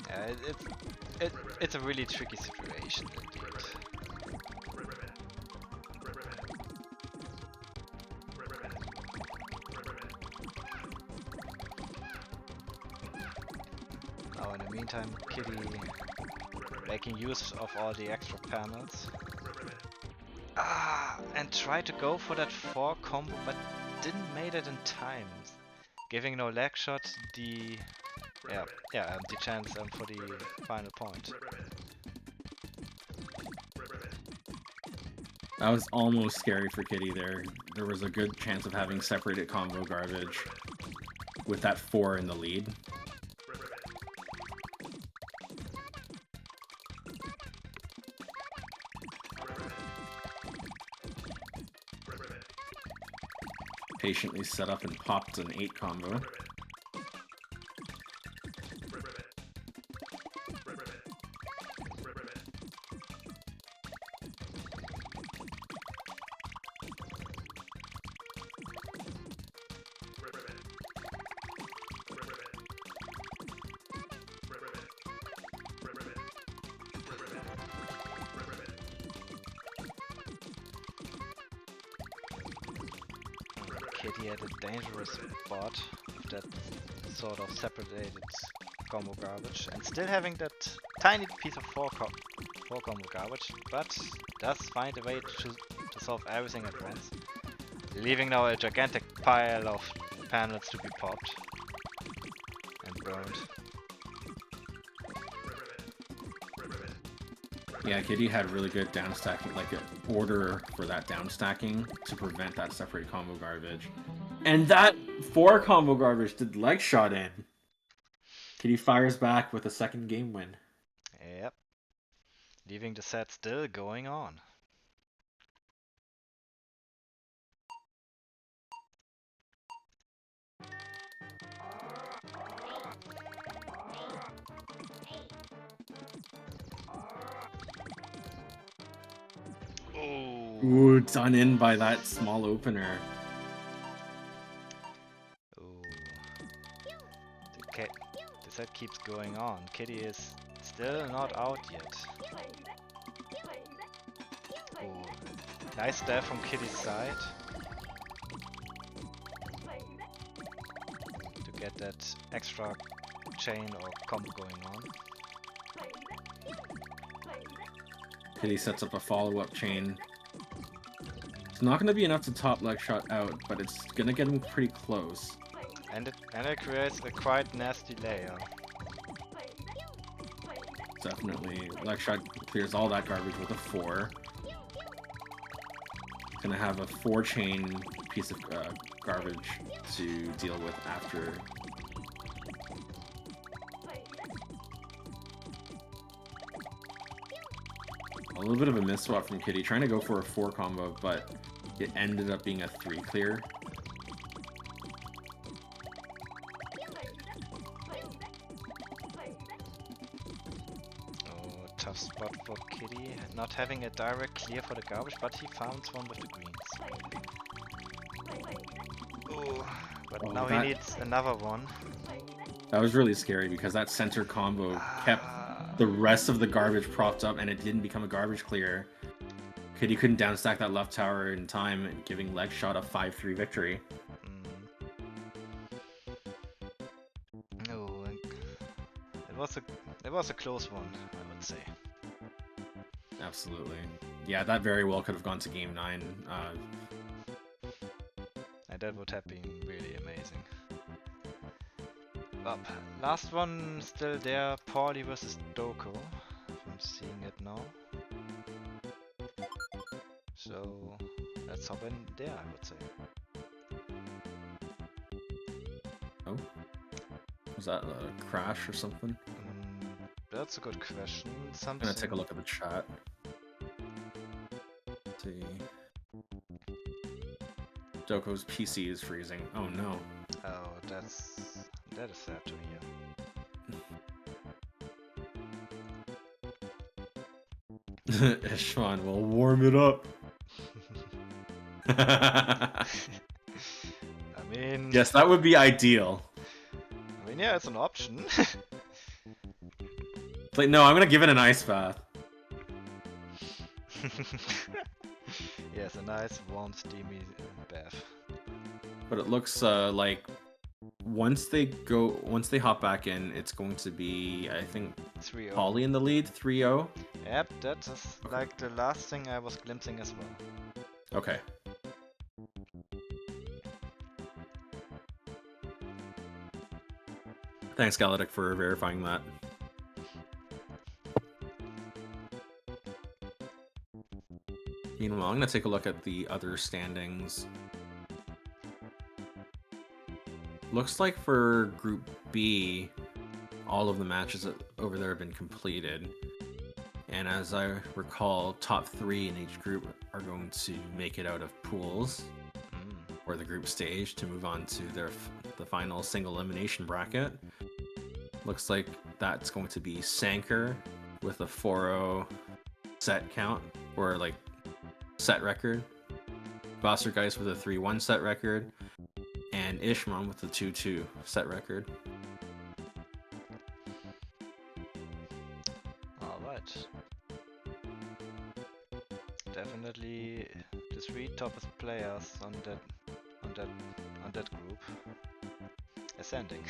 Yeah, it's a really tricky situation indeed. Now in the meantime, Kitty making use of all the extra panels. And try to go for that 4 combo, but didn't made it in time. Giving no leg shot the the chance for the final point. That was almost scary for Kitty there. There was a good chance of having separated combo garbage with that 4 in the lead. Patiently set up and popped an 8 combo. Kitty had a dangerous spot with that sort of separated combo garbage, and still having that tiny piece of 4 combo garbage, but does find a way to solve everything at once, leaving now a gigantic pile of panels to be popped and burned. Yeah, Kitty had really good down stacking, like an order for that down stacking to prevent that separate combo garbage. And that 4 combo garbage did leg shot in. Kitty fires back with a second game win. Yep. Leaving the set still going on. Ooh, done in by that small opener. Ooh. The set keeps going on. Kitty is still not out yet. Ooh. Nice stab from Kitty's side. To get that extra chain or combo going on. Kitty sets up a follow-up chain. It's not going to be enough to top leg shot out, but it's going to get him pretty close. And it creates a quite nasty layer. Definitely. Leg shot clears all that garbage with a 4. Gonna have a 4 chain piece of garbage to deal with after. A little bit of a miss swap from Kitty, trying to go for a 4 combo, but it ended up being a 3 clear. Oh, tough spot for Kitty. Not having a direct clear for the garbage, but he found one with the greens. Oh, but now he needs another one. That was really scary because that center combo kept the rest of the garbage propped up and it didn't become a garbage clear. Kitty couldn't downstack that left tower in time, giving leg shot a 5-3 victory. No, it was a close one, I would say. Absolutely. Yeah, that very well could have gone to game 9. And that would have been really amazing. Up. Last one still there, Paulie versus Doko. I'm seeing it now. So let's hop in there, I would say. Oh? Was that a crash or something? That's a good question. I'm gonna take a look at the chat. see. Doko's PC is freezing. Oh no. Oh, that is sad to hear. Ishwan will warm it up. I mean, Yes, that would be ideal. I mean, yeah, it's an option. Like, no, I'm gonna give it an ice bath. Yes, a nice warm steamy bath. But it looks like once they hop back in, it's going to be, I think, 3-0. Polly in the lead, 3-0. Yep, that is like the last thing I was glimpsing as well. Okay. Thanks, Galatic, for verifying that. Meanwhile, I'm going to take a look at the other standings. Looks like for Group B, all of the matches over there have been completed. And as I recall, top 3 in each group are going to make it out of pools or the group stage to move on to the final single elimination bracket. Looks like that's going to be Sanker with a 4-0 set count, or like set record. Wassergeist with a 3-1 set record, and Ishman with a 2-2 set record. Alright. Definitely the 3 toppest players on that group ascending.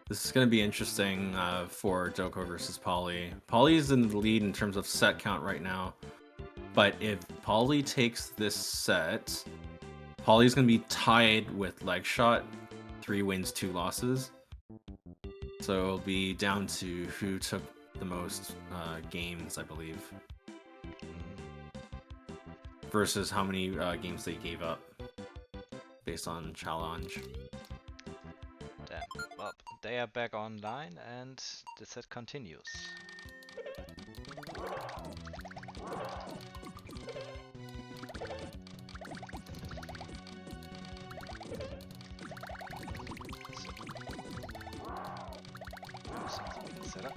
This is going to be interesting for Doko versus Polly. Polly's in the lead in terms of set count right now, but if Polly takes this set, Polly's going to be tied with Legshot, 3 wins, 2 losses. So it'll be down to who took the most games, I believe, versus how many games they gave up based on challenge. Damn. Well, they are back online and the set continues. Set up.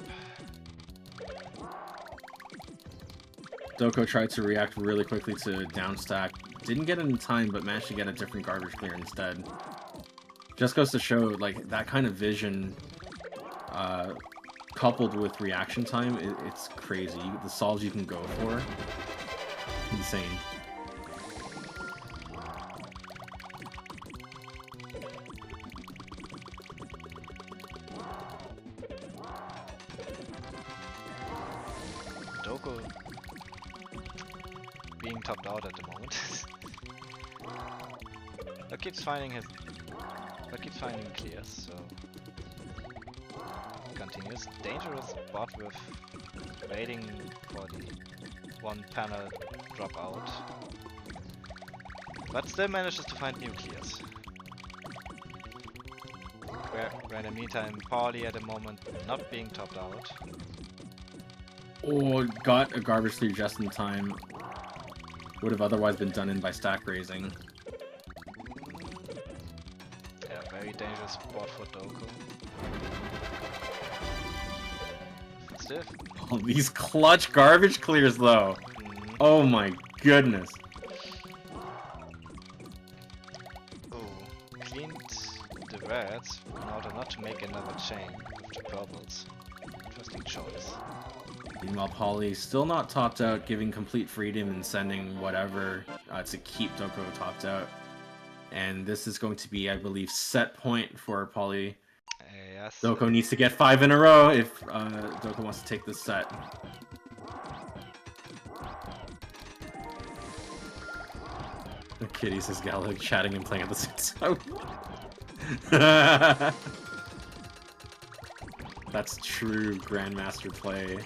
Doko tried to react really quickly to downstack. Didn't get it in time, but managed to get a different garbage clear instead. Just goes to show, like, that kind of vision, coupled with reaction time, it's crazy. The solves you can go for, insane. Doko being topped out at the moment. But keeps finding clears, so continues. Dangerous bot with waiting for the one panel drop out, but still manages to find new clears. Where in the meantime, Polly at the moment not being topped out. Oh, got a garbage clear just in time. Would have otherwise been done in by stack raising. Yeah, very dangerous spot for Doko. Still. Oh, these clutch garbage clears though. Oh my goodness. Oh, cleaned the reds in order not to make another chain with the purples. Interesting choice. Meanwhile, Polly still not topped out, giving complete freedom and sending whatever to keep Doko topped out. And this is going to be, I believe, set point for Polly. Yes. Doko needs to get 5 in a row if Doko wants to take this set. The kitty says Galaga chatting and playing at the same time. That's true Grandmaster play.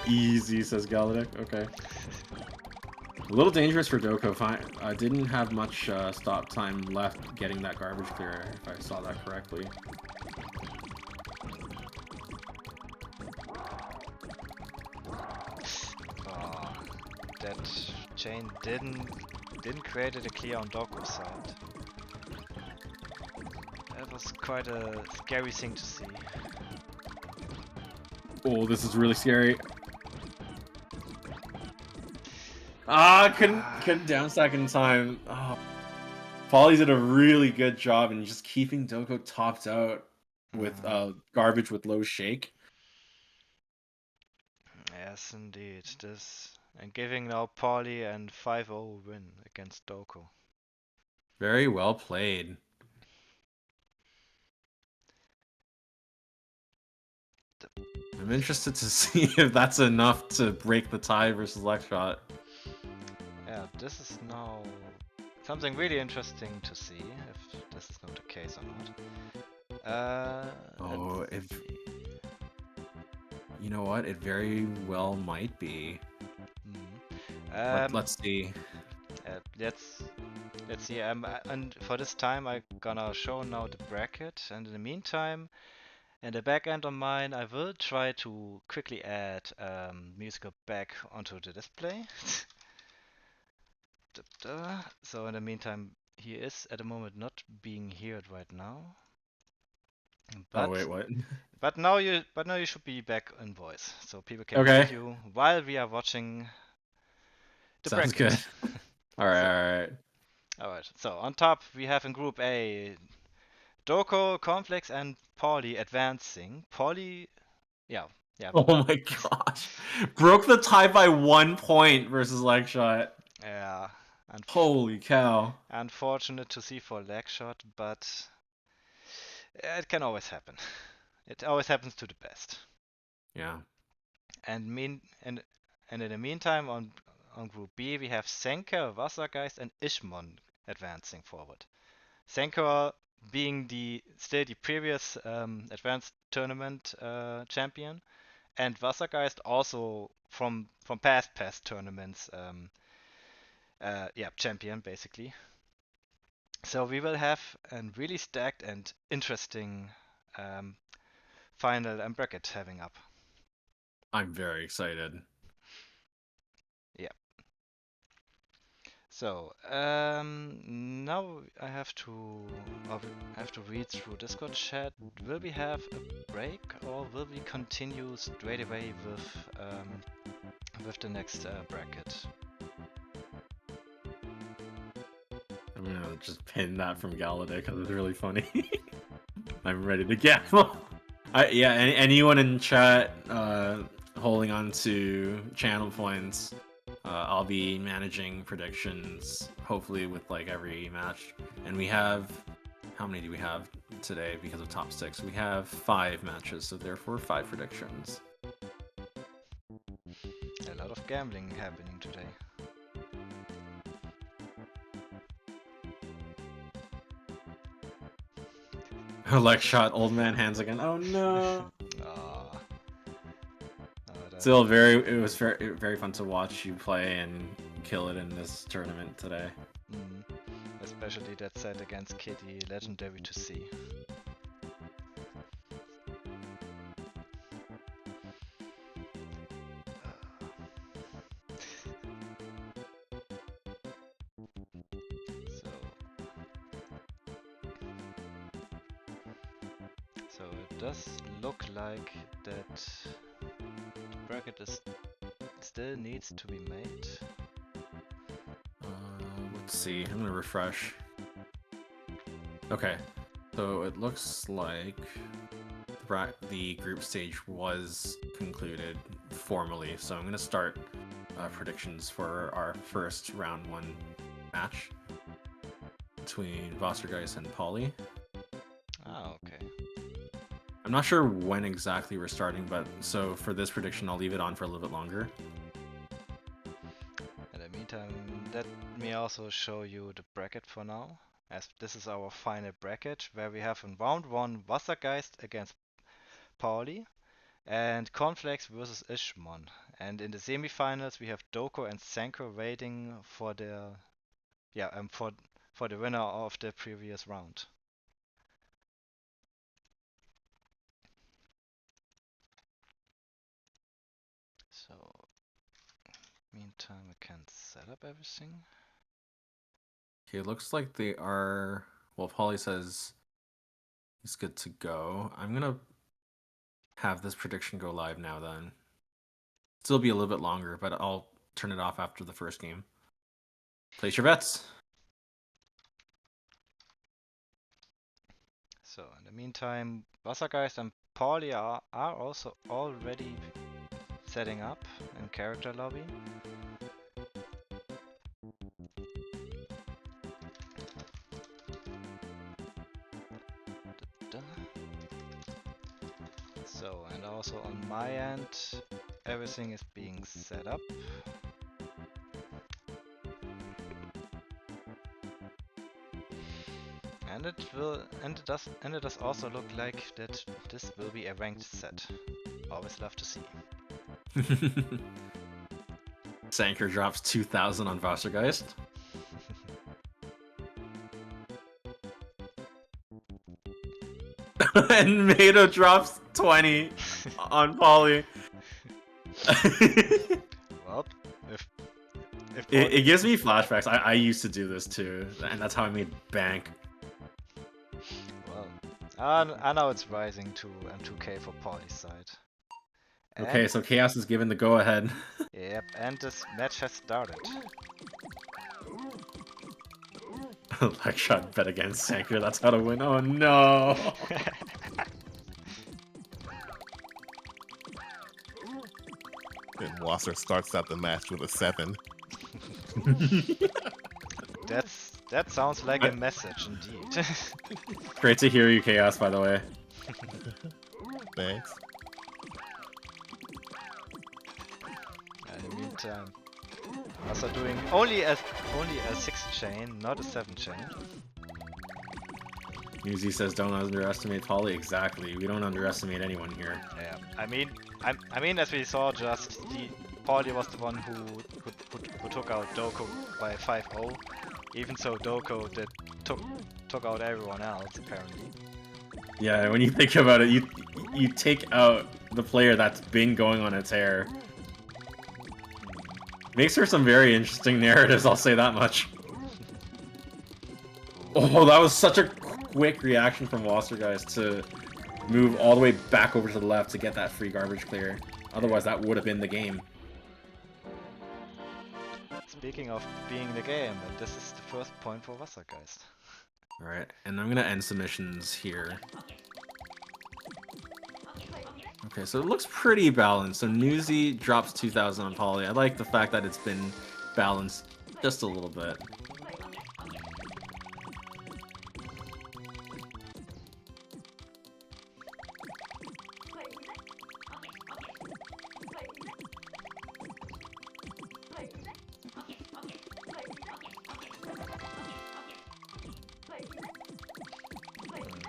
Easy, says Galadik. Okay. A little dangerous for Doko. Didn't have much stop time left getting that garbage clear, if I saw that correctly. that Chain didn't create it a clear on Doku's side. That was quite a scary thing to see. Oh, this is really scary. Ah, couldn't downstack in time. Oh. Polly did a really good job in just keeping Doko topped out with garbage with low shake. Yes, indeed. This and giving now Polly and 5-0 win against Doko. Very well played. I'm interested to see if that's enough to break the tie versus Lexshot. Yeah, this is now something really interesting to see if this is not the case or not. Oh, Let's if see. you know what, it very well might be. Let's see. Let's see. And for this time, I'm gonna show now the bracket, and in the meantime, in the back end of mine, I will try to quickly add musical back onto the display. So in the meantime, he is at the moment not being heard right now. Oh wait, what? But now you should be back in voice, so people can Okay. hear you while we are watching the Sounds bracket. good. Alright. Alright, so on top we have in Group A Doko, Cornflakes, and Paulie advancing. Paulie, yeah. Oh my gosh. Broke the tie by 1 point versus Legshot. Yeah. Holy cow. Unfortunate to see for Legshot, but it can always happen. It always happens to the best. Yeah. And in the meantime, on Group B, we have Senka, Wassergeist, and Ishmon advancing forward. Senka being still the previous advanced tournament champion, and Wassergeist also from past tournaments, champion basically. So we will have a really stacked and interesting final and bracket having up. I'm very excited. Yeah. So now I have to read through Discord chat. Will we have a break or will we continue straight away with the next bracket? I'm gonna just pin that from Gallaudet because it's really funny. I'm ready to gamble. Yeah, anyone in chat holding on to channel points, I'll be managing predictions, hopefully with like every match. And we have, how many do we have today because of top 6? We have 5 matches, so therefore 5 predictions. A lot of gambling happening today. Lexshot, old man hands again. Oh no. Oh, Still it was very fun to watch you play and kill it in this tournament today. Especially that set against Kitty, legendary to see. So it does look like that the bracket still needs to be made. Let's see, I'm gonna refresh. Okay, so it looks like the group stage was concluded formally, so I'm gonna start predictions for our first round 1 match between Wassergeist and Polly. Ah, okay. I'm not sure when exactly we're starting, but so for this prediction, I'll leave it on for a little bit longer. In the meantime, let me also show you the bracket for now, as this is our final bracket, where we have in round 1 Wassergeist against Pauli and Cornflakes versus Ishmon. And in the semifinals, we have Doko and Senko waiting for the for the winner of the previous round. So, meantime. meantime, I can set up everything. Okay, looks like they are. Well, Polly says he's good to go. I'm gonna have this prediction go live now then. Still be a little bit longer, but I'll turn it off after the first game. Place your bets. So in the meantime, Wassergeist and Pauli are also already setting up in character lobby. So, and also on my end, everything is being set up. And it does also look like that this will be a ranked set. Always love to see. Sanker drops 2,000 on Wassergeist. And Mado drops 20 on Polly. Well, if it gives me flashbacks. I used to do this too, and that's how I made bank. Well, I know it's rising to M2K for Pauli's side. Okay, so Chaos is given the go-ahead. Yep, and this match has started. Legshot bet against Sanker, that's how to win. Oh no! And Wasser starts out the match with a 7. That sounds like a message indeed. Great to hear you, Chaos, by the way. Thanks. In the meantime, also doing only a 6 chain, not a 7 chain. Newsy says don't underestimate Polly. Exactly. We don't underestimate anyone here. Yeah, I mean, as we saw, just Paulie was the one who took out Doko by 5-0. Even so, Doko took out everyone else apparently. Yeah, when you think about it, you take out the player that's been going on a tear. Makes for some very interesting narratives, I'll say that much. Oh, that was such a quick reaction from Wassergeist to move all the way back over to the left to get that free garbage clear. Otherwise, that would have been the game. Speaking of being the game, this is the first point for Wassergeist. Alright, and I'm gonna end submissions here. Okay, so it looks pretty balanced. So Newsy drops 2,000 on Polly. I like the fact that it's been balanced just a little bit.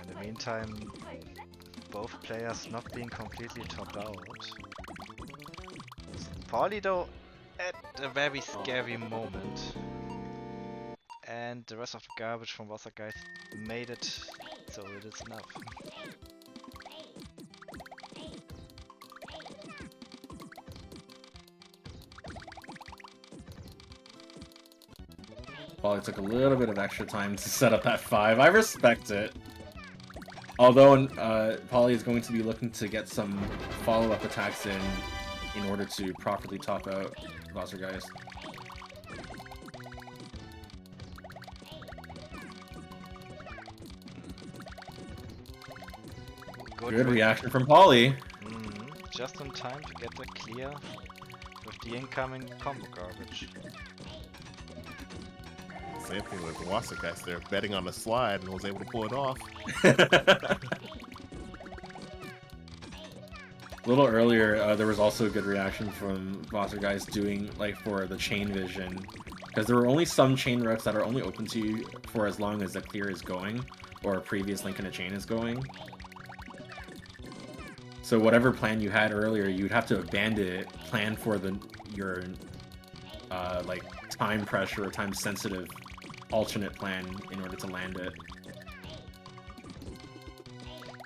In the meantime, both players not being completely topped out. Paulie though at a very scary moment. And the rest of the garbage from Wassergeist made it, so it is enough. Polly took a little bit of extra time to set up that 5. I respect it. Although Polly is going to be looking to get some follow-up attacks in order to properly top out Wassergeist. Good reaction from Polly. Just in time to get the clear with the incoming combo garbage. Same thing with Wassergeist there, betting on the slide and was able to pull it off. A little earlier, there was also a good reaction from Wassergeist doing, like, for the chain vision. Because there were only some chain routes that are only open to you for as long as the clear is going, or a previous link in a chain is going. So whatever plan you had earlier, you'd have to abandon it, plan for your like, time pressure or time sensitive alternate plan in order to land it.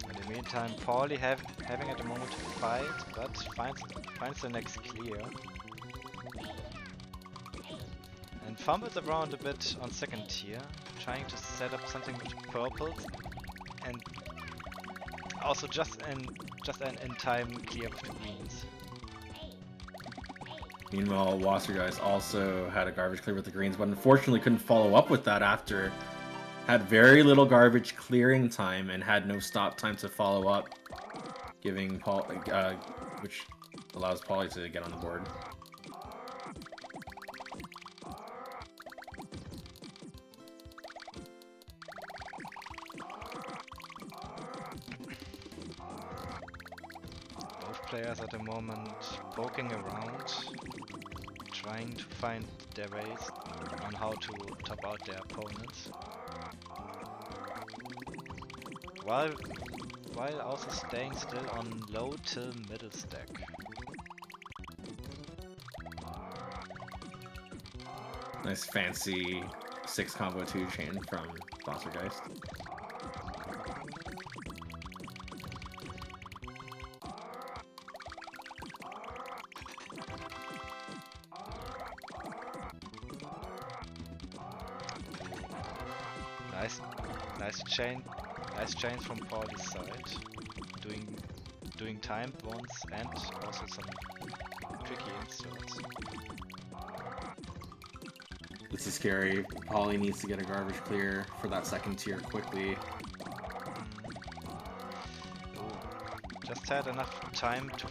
In the meantime, Paulie having at the moment to fight, but finds the next clear. fumbled around a bit on second tier, trying to set up something with purples, and also just an in-time clear with the greens. Meanwhile, Wassergeist also had a garbage clear with the greens, but unfortunately couldn't follow up with that after had very little garbage clearing time and had no stop time to follow up, giving Paul, which allows Pauly to get on the board. Both players at the moment poking around, trying to find their ways on how to top out their opponents. While also staying still on low till middle stack. Nice fancy 6 combo 2 chain from Wassergeist. Nice chain from Pauly's side. Doing timed ones and also some tricky inserts. This is scary. Pauly needs to get a garbage clear for that second tier quickly. Just had enough time to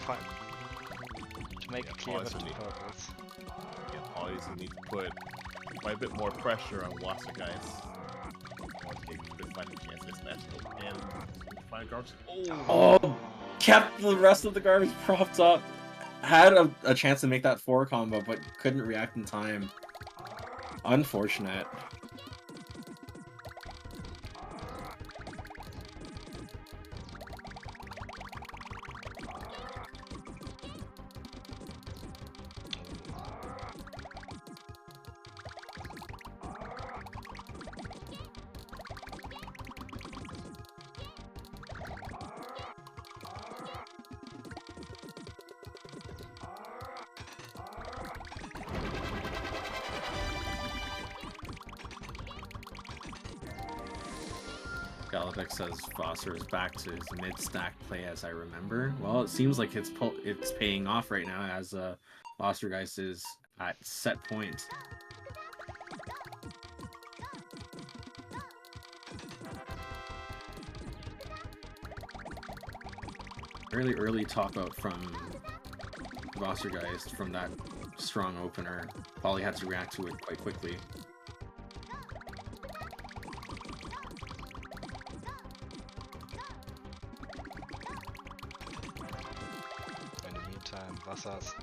make a clear with the Pauly's purples. Yeah, Pauly's gonna need to put quite a bit more pressure on Wassergeist. Could find a chance this match and find garbage. Oh, kept the rest of the garbage propped up. Had a chance to make that 4 combo, but couldn't react in time. Unfortunate. Galactic says Foster is back to his mid-stack play as I remember. Well, it seems like it's paying off right now as Wassergeist is at set point. Really early top out from Wassergeist from that strong opener. Pauly had to react to it quite quickly. Wasser's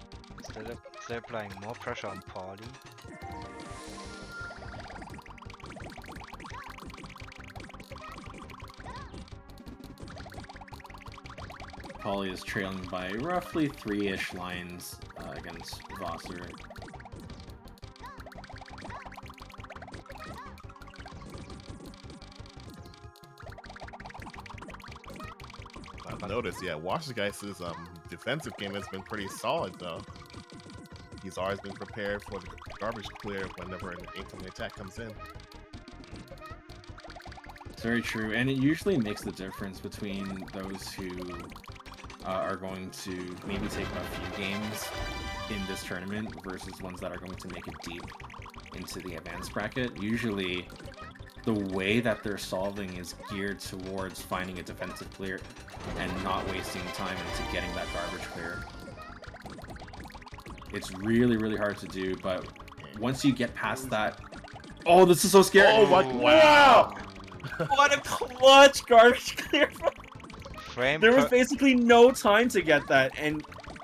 still applying more pressure on Pauly. Pauly is trailing by roughly 3-ish lines against Wasser. I've noticed, yeah, Wassergeist's defensive game has been pretty solid though. He's always been prepared for the garbage clear whenever an incoming attack comes in. It's very true, and it usually makes the difference between those who are going to maybe take a few games in this tournament versus ones that are going to make it deep into the advanced bracket. Usually, the way that they're solving is geared towards finding a defensive clear and not wasting time into getting that garbage clear. It's really, really hard to do, but once you get past that... Oh, this is so scary! Oh, what? Wow! What a clutch garbage clear! There was basically no time to get that, and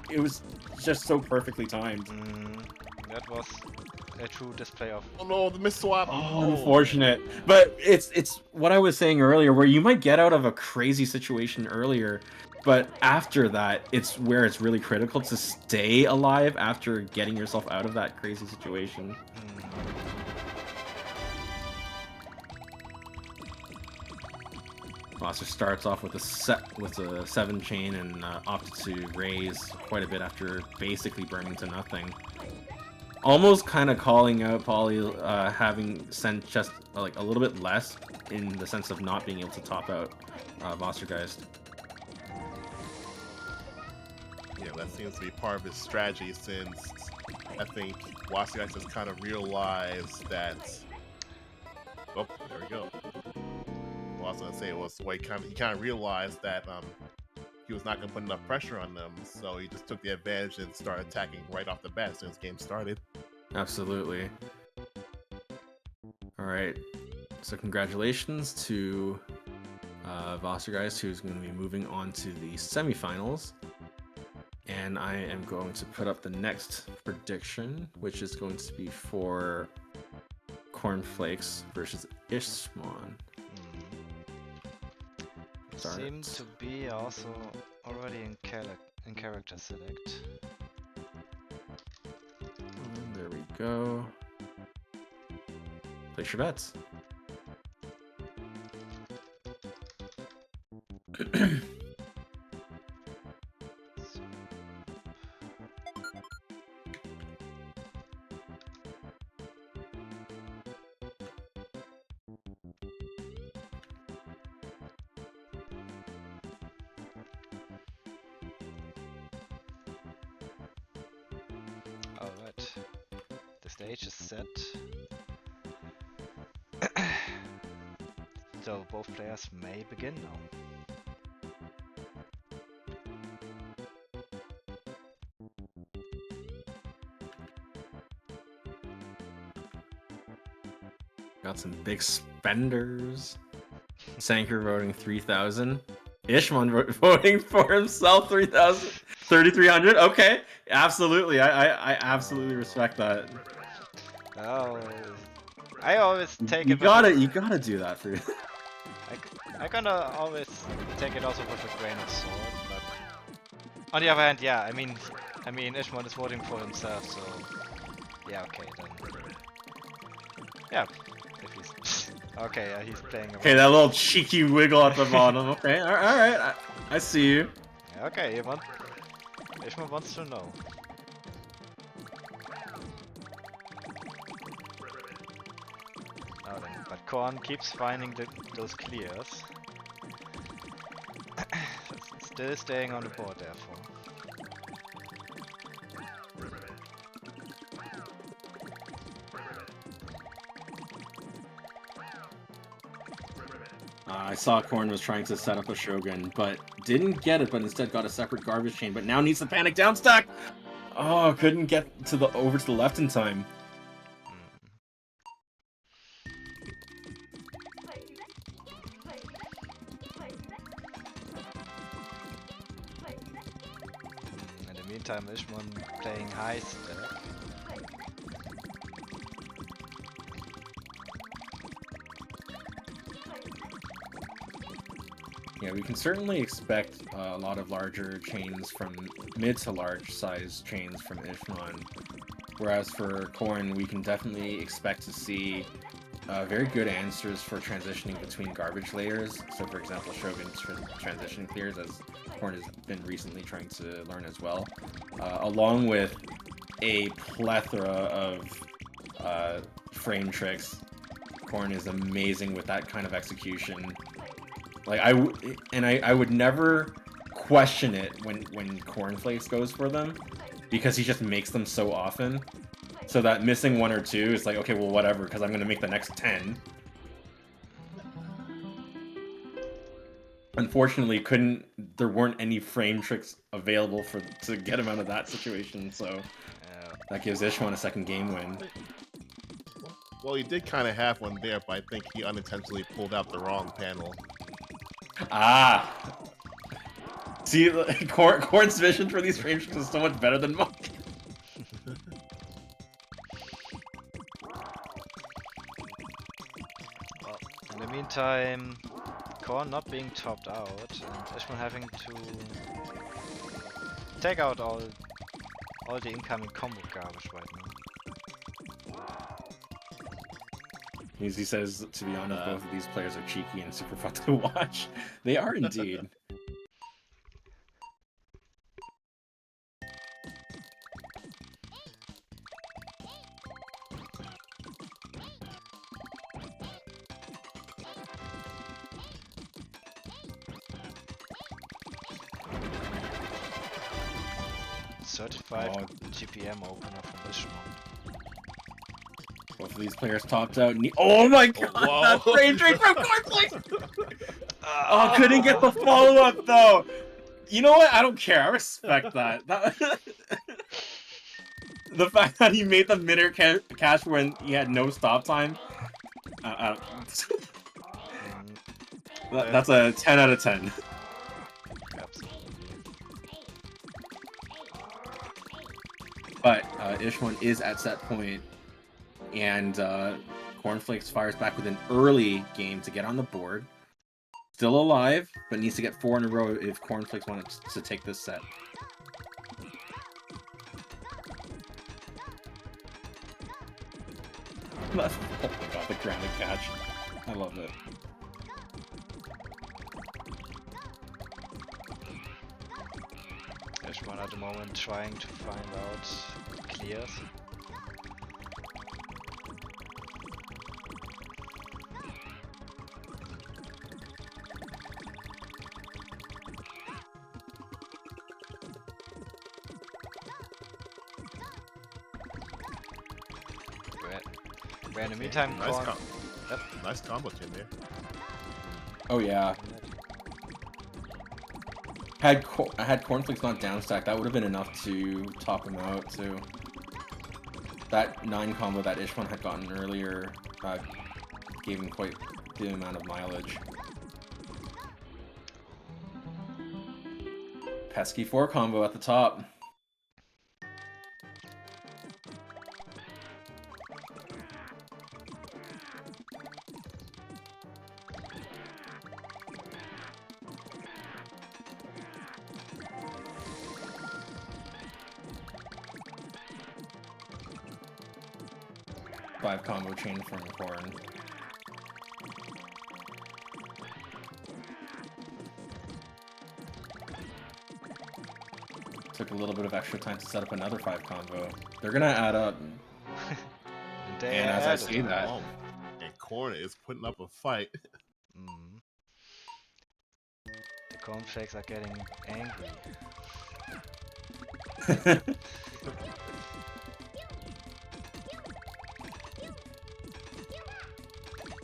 it was just so perfectly timed. That was a true display of... Oh no, the miss swap! Oh, unfortunate. But it's what I was saying earlier, where you might get out of a crazy situation earlier, but after that, it's where it's really critical to stay alive after getting yourself out of that crazy situation. Wasser starts off with a 7 chain and opted to raise quite a bit after basically burning to nothing. almost kind of calling out Poly having sent just like a little bit less in the sense of not being able to top out Vostergeist. Yeah, that seems to be part of his strategy since I think Vostergeist has kind of realized that. Oh, there we go. Well, I was gonna say it was the way he kind of realized that he was not gonna put enough pressure on them, so he just took the advantage and started attacking right off the bat as soon as the game started. Absolutely. All right. So congratulations to Vostergeist, who's going to be moving on to the semifinals. And I am going to put up the next prediction, which is going to be for Cornflakes versus Ishmon. Seem to be also already in character select. There we go. Place your bets. Alright, the stage is set. So both players may begin now. Got some big spenders. Sanker voting 3,000. Ishmon voting for himself 3,000. 3,300. Okay, absolutely. I absolutely respect that. Oh, I always take You it. gotta do that for you. I gonna always take it also with a grain of salt, but on the other hand, yeah, I mean, Ishmon is voting for himself, so yeah, okay then. Yeah, if he's okay, yeah, he's playing. Okay, that little cheeky wiggle at the bottom. Okay, all right, I see you. Okay, Ishmon wants to know. Oh, then, but Korn keeps finding those clears. Still staying on the board, therefore. I saw Korn was trying to set up a Shogun, but didn't get it, but instead got a separate garbage chain, but now needs to panic down stack! Oh, couldn't get to over to the left in time. In the meantime, Ishmon playing high stack. Yeah, we can certainly expect a lot of larger chains from mid to large size chains from Ishmon. Whereas for Korn, we can definitely expect to see very good answers for transitioning between garbage layers. So for example, Shogun's transition clears, as Korn has been recently trying to learn as well. Along with a plethora of frame tricks. Korn is amazing with that kind of execution. Like I would never question it when Cornflakes goes for them, because he just makes them so often. So that missing one or two is like, okay, well whatever, because I'm gonna make the next 10. Unfortunately, there weren't any frame tricks available to get him out of that situation, so that gives Ishmon a second game win. Well, he did kind of have one there, but I think he unintentionally pulled out the wrong panel. Ah! See, Korn's vision for these frame tricks is so much better than mine. Well, in the meantime, Korn not being topped out, and Ishmon having to take out all the incoming combo garbage right now. He says, to be honest, both of these players are cheeky and super fun to watch. They are indeed. certified Oh. GPM opener from Ishmael. Both of these players topped out. Oh my god, whoa. that frame rate from Cornflakes! Oh, couldn't get the follow-up though! You know what? I don't care. I respect that. The fact that he made the mid-air catch when he had no stop time. That's a 10 out of 10. Absolutely. But Ishwan is at set point, and Cornflakes fires back with an early game to get on the board. Still alive, but needs to get 4 in a row if Cornflakes wants to take this set. Oh my god, the grounded catch. I love it. Ishmael at the moment trying to find out clears. We're in the meantime, Nice, Corn- Yep. nice combo team there. Oh yeah. Had Cornflakes not down stack, that would have been enough to top him out too. That 9 combo that Ishwan had gotten earlier gave him quite the amount of mileage. Pesky 4 combo at the top. Five combo chain from Corn. Took a little bit of extra time to set up another 5 combo. They're gonna add up. And as I say that, Oh, and Corn is putting up a fight. Mm. The cornflakes are getting angry.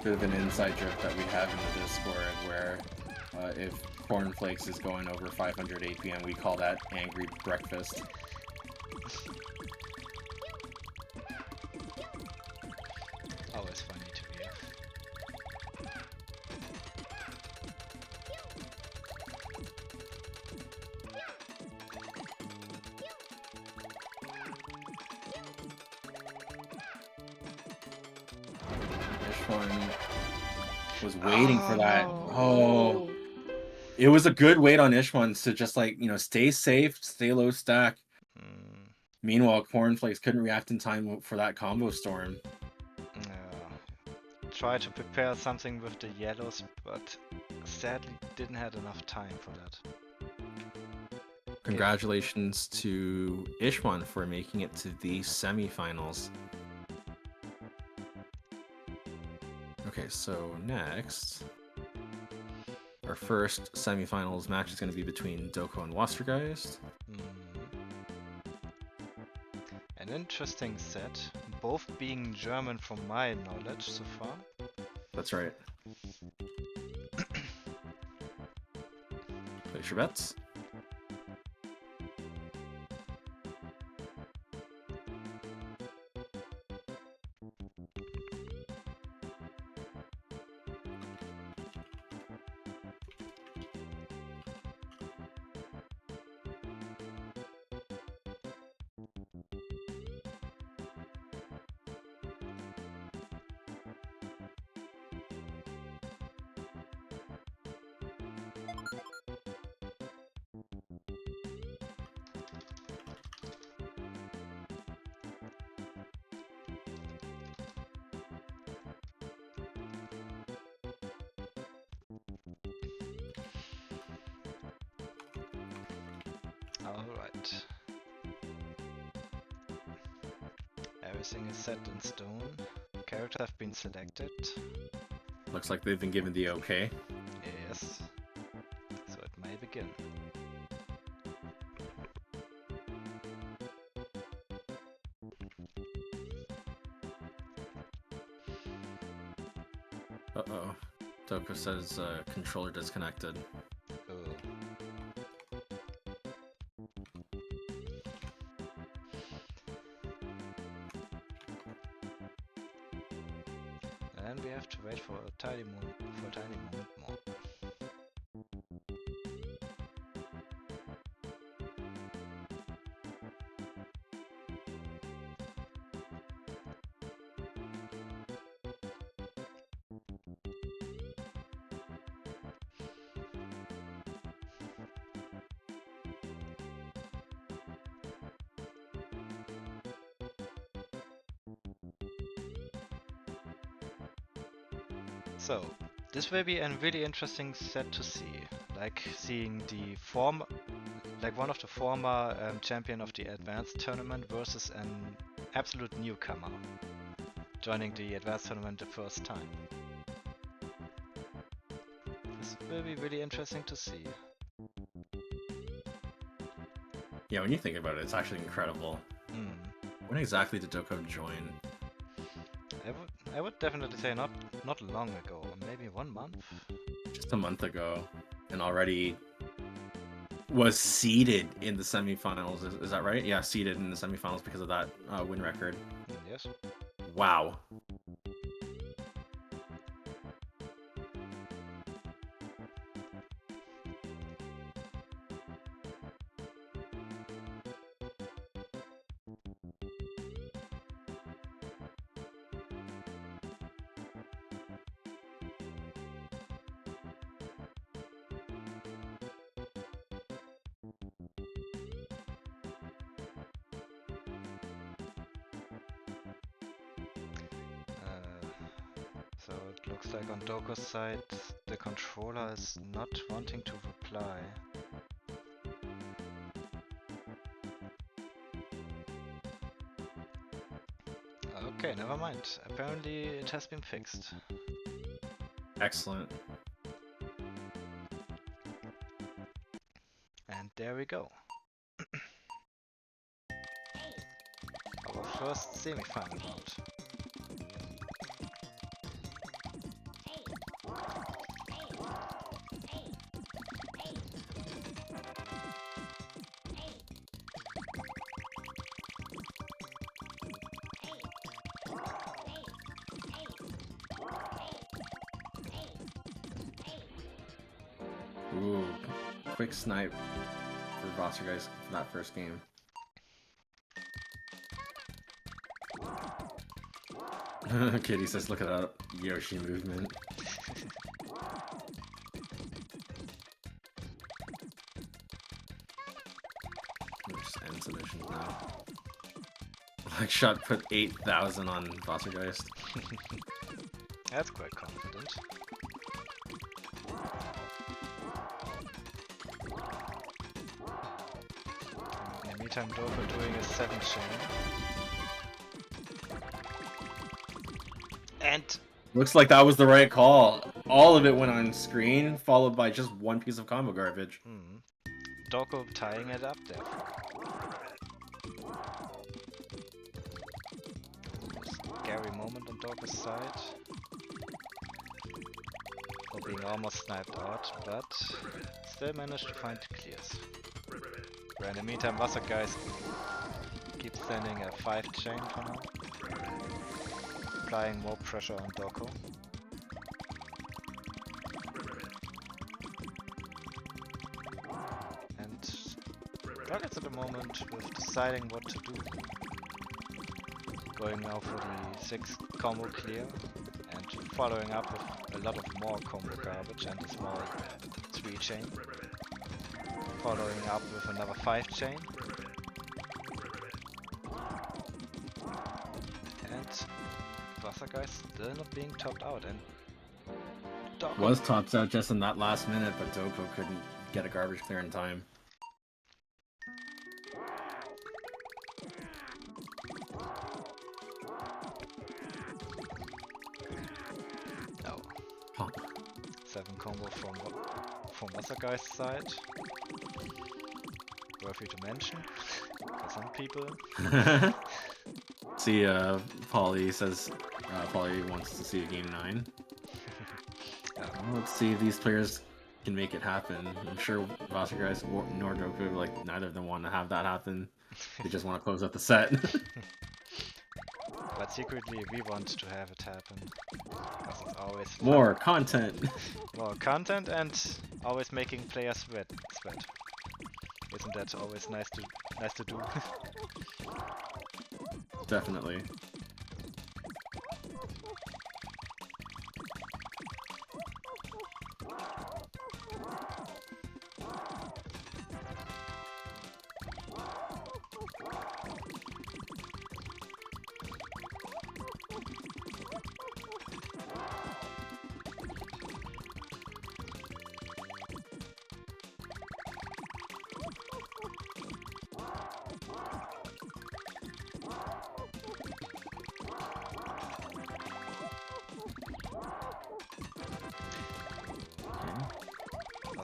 bit of an inside joke that we have in the Discord where if Cornflakes is going over 500 APM, we call that angry breakfast. Always funny to hear. Ishwan was waiting for that. Oh, it was a good wait on Ishwan to just like, you know, stay safe, stay low stack. Meanwhile, Cornflakes couldn't react in time for that combo storm. Try to prepare something with the yellows, but sadly didn't have enough time for that. Congratulations to Ishwan for making it to the semifinals. Okay, so next, our first semifinals match is going to be between Doko and Wastergeist. An interesting set, both being German from my knowledge so far. That's right. Place your bets. Alright. Everything is set in stone. Characters have been selected. Looks like they've been given the okay. Yes. So it may begin. Uh-oh. Doko says controller disconnected. Oh. And we have to wait for a tiny moment more. So, this will be a really interesting set to see. Like seeing the one of the former champion of the Advanced Tournament versus an absolute newcomer joining the Advanced Tournament the first time. This will be really interesting to see. Yeah, when you think about it, it's actually incredible. When exactly did Doko join? I would definitely say not long ago, maybe 1 month. Just a month ago, and already was seeded in the semifinals. Is that right? Yeah, seeded in the semifinals because of that win record. Yes. Wow. So it looks like on Doko's side the controller is not wanting to reply. Okay, never mind. Apparently it has been fixed. Excellent. And there we go. Our first semi-final round. Ooh, quick snipe for Vossargeist for that first game. Kitty says, look at that Yoshi movement. Just end submissions now. Like shot put 8,000 on Vossargeist. That's quite confident. In the meantime, Doko doing a 7 chain. And Looks like that was the right call. All of it went on screen, followed by just one piece of combo garbage. Doko tying it up there. Scary moment on Doko's side. For being almost sniped out, but still managed to find clears. Where in the meantime, Vossargeist keeps sending a 5 chain for now. Applying more pressure on Doko. And Rockets at the moment with deciding what to do. Going now for the 6 combo clear and following up with a lot of more combo garbage and a small 3 chain. Following up with another 5 chain. And Vossargeist still not being topped out, and Doko Was topped out just in that last minute, but Doko couldn't get a garbage clear in time. No. Huh. 7 combo from Vossargeist's side. Worthy to mention for some people. See, Polly says Polly wants to see a game 9. Let's see if these players can make it happen. I'm sure Vasquez nor Doku, like, neither of them want to have that happen. They just want to close out the set. But secretly, we want to have it happen. Because it's always fun. More content. More content and always making players sweat. Isn't that always nice to do? Definitely.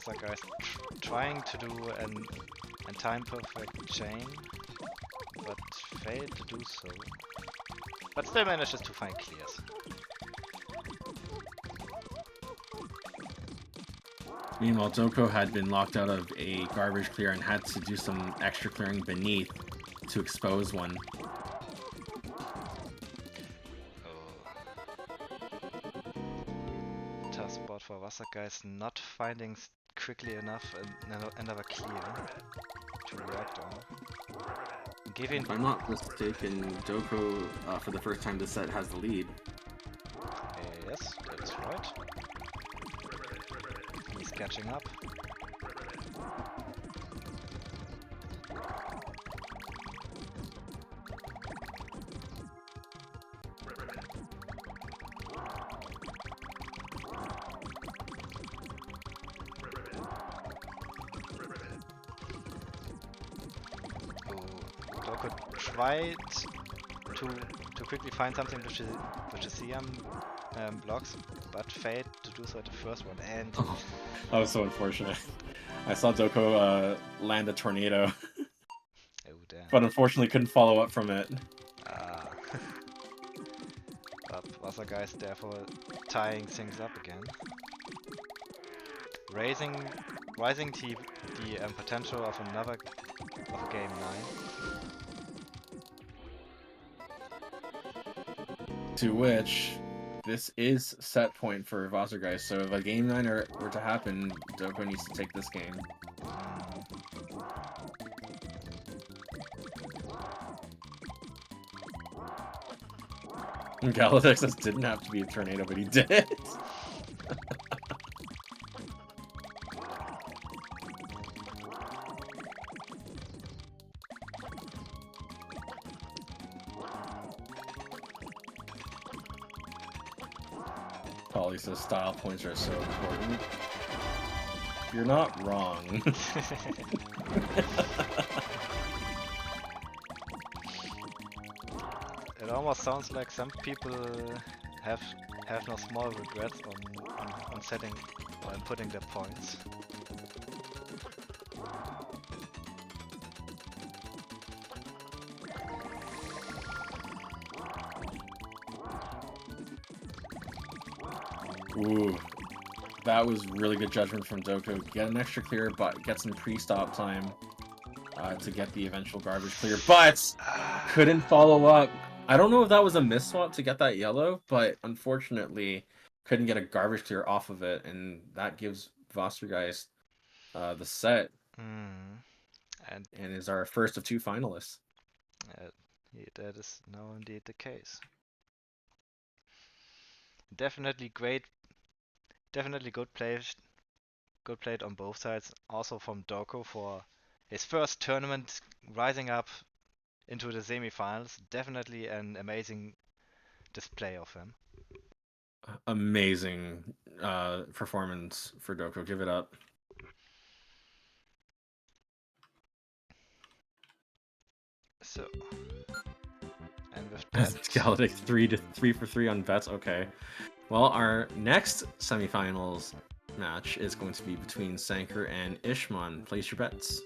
Other guys trying to do a time perfect chain, but failed to do so. But still manages to find clears. Meanwhile, Doko had been locked out of a garbage clear and had to do some extra clearing beneath to expose one. Tough spot for Wassergeist, not finding quickly enough another clear to react on. Giving. If I'm not mistaken, Doko, for the first time this set, has the lead. Yes, that's right. He's catching up. Doko tried to quickly find something which is CM blocks, but failed to do so at the first one. And oh, that was so unfortunate. I saw Doko land a tornado, oh damn! but unfortunately couldn't follow up from it. But Wassergeist therefore tying things up again, rising the potential of a game 9. To which, this is set point for Wassergeist, so if a game 9 were to happen, Doko needs to take this game. Galadex says didn't have to be a tornado, but he did. Polly says style points are so important. You're not wrong. It almost sounds like some people have no small regrets on setting and putting their points. Ooh, that was really good judgment from Doko. Get an extra clear, but get some pre-stop time to get the eventual garbage clear, but couldn't follow up. I don't know if that was a miss swap to get that yellow, but unfortunately couldn't get a garbage clear off of it, and that gives Wassergeist the set, and is our first of 2 finalists. That is now indeed the case. Definitely great. Definitely good played on both sides. Also from Doko for his first tournament, rising up into the semifinals. Definitely an amazing display of him. Amazing performance for Doko. Give it up. So, and with that, Galadex 3 for 3 on bets. Okay. Well, our next semifinals match is going to be between Sanker and Ishman. Place your bets.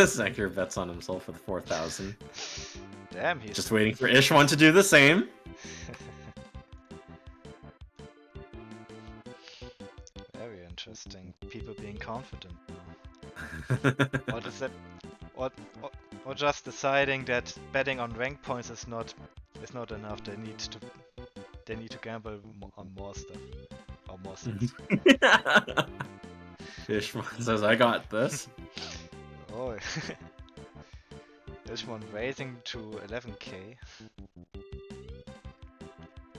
Sector bets on himself for the 4,000. Damn, he's Just waiting for Ishwan to do the same. very interesting. People being confident now. Or is that, or just deciding that betting on rank points is not enough. They need to gamble on more stuff or more things. Ishwan says, "I got this." Oh, this one raising to 11k.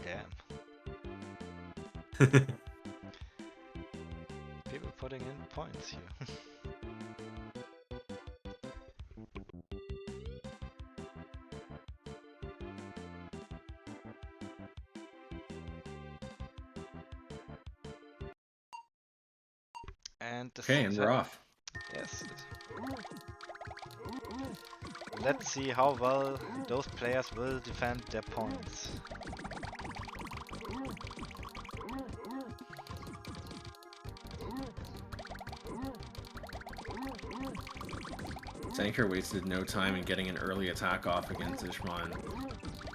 Damn. People putting in points here. And the Okay, and we're off. Yes. Let's see how well those players will defend their points. Sanker wasted no time in getting an early attack off against Ishwan.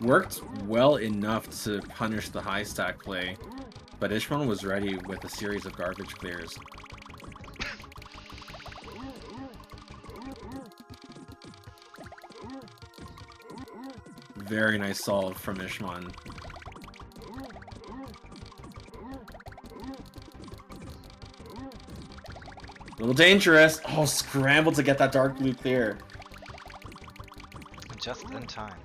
Worked well enough to punish the high stack play, but Ishwan was ready with a series of garbage clears. Very nice solve from Ishwan. A little dangerous. Oh, scrambled to get that dark blue clear. Just in time.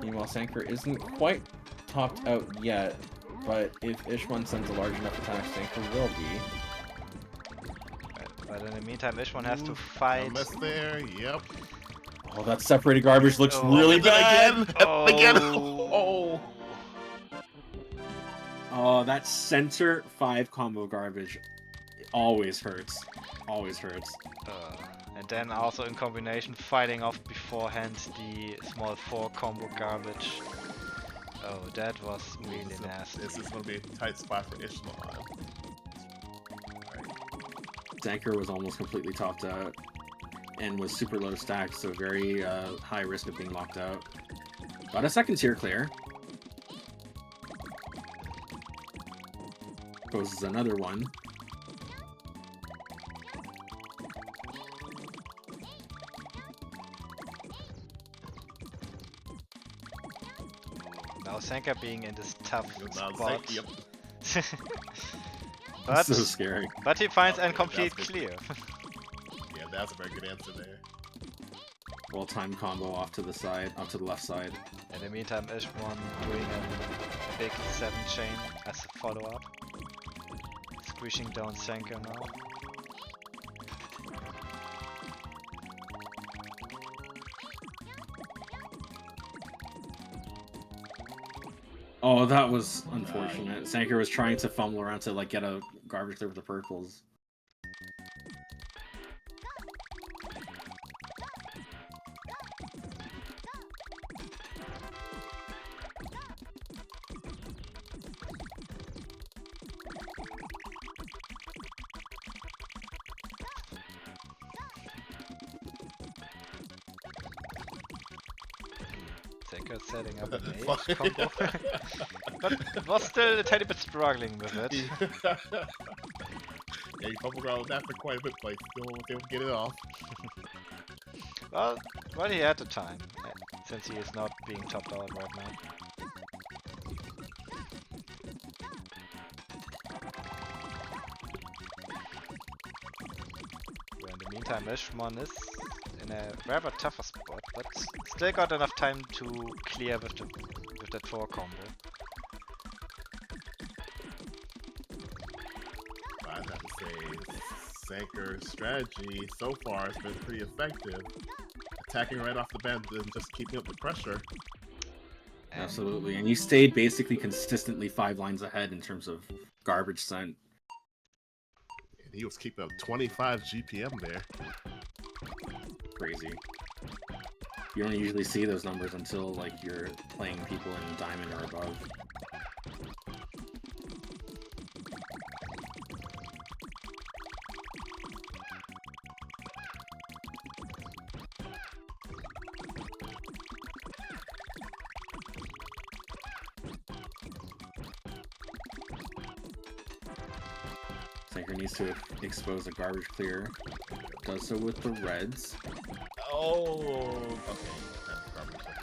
Meanwhile, Sanker isn't quite topped out yet, but if Ishwan sends a large enough attack, Sanker will be. But in the meantime, Ishwan has to fight. Mess there. Yep. Oh, that separated garbage looks Oh, really and bad. again. Oh. Oh, that center 5 combo garbage always hurts. Always hurts. And then also in combination fighting off beforehand the small 4 combo garbage. Oh, that was really nasty. This is going to be a tight spot for Ishwan. Sanker was almost completely topped out and was super low stacked, so very high risk of being locked out. Got a second tier clear. Poses another one. Now Sanker being in this tough Now, spot. Yep. But, So scary. but he finds Okay, incomplete that's good. clear. Yeah, that's a very good answer there. Well timed combo off to the side, off to the left side. In the meantime, Ishwan doing a big 7 chain as a follow-up. Squishing down Sanker now. Oh, that was unfortunate. Sanker was trying to fumble around to like get a garbage clear with the purples. Sanker setting up an H combo. But was still a tiny bit struggling with it. Yeah, you fumbled around with that for quite a bit, but still able to get it off. Well, he had the time, since he is not being topped out right now. Well, in the meantime, Ishwan is in a rather tougher spot, but still got enough time to clear with that 4 combo. I'd have to say, Sanker's strategy so far has been pretty effective. Attacking right off the bat and just keeping up the pressure. And Absolutely, and you stayed basically consistently 5 lines ahead in terms of garbage sent. And he was keeping up 25 GPM there. Crazy. You don't usually see those numbers until like you're playing people in diamond or above. Sanker needs to expose a garbage clear. Does so with the reds. Oh, okay. That's garbage. Okay.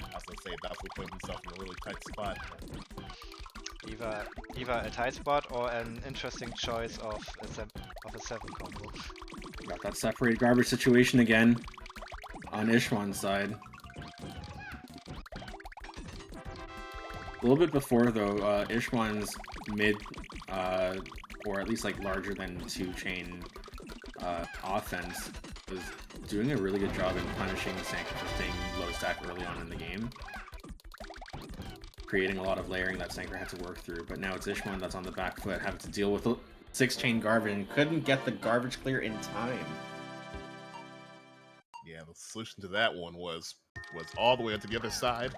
I was gonna say that's what put himself in a really tight spot. Either a tight spot or an interesting choice of a 7 combo. Got that separated garbage situation again on Ishwan's side. A little bit before though, Ishwan's mid, or at least like larger than 2-chain offense was doing a really good job in punishing Sanker for staying low stack early on in the game, creating a lot of layering that Sanker had to work through. But now it's Ishwan that's on the back foot, having to deal with 6-chain garbage and couldn't get the garbage clear in time. Yeah, the solution to that one was all the way to the other side.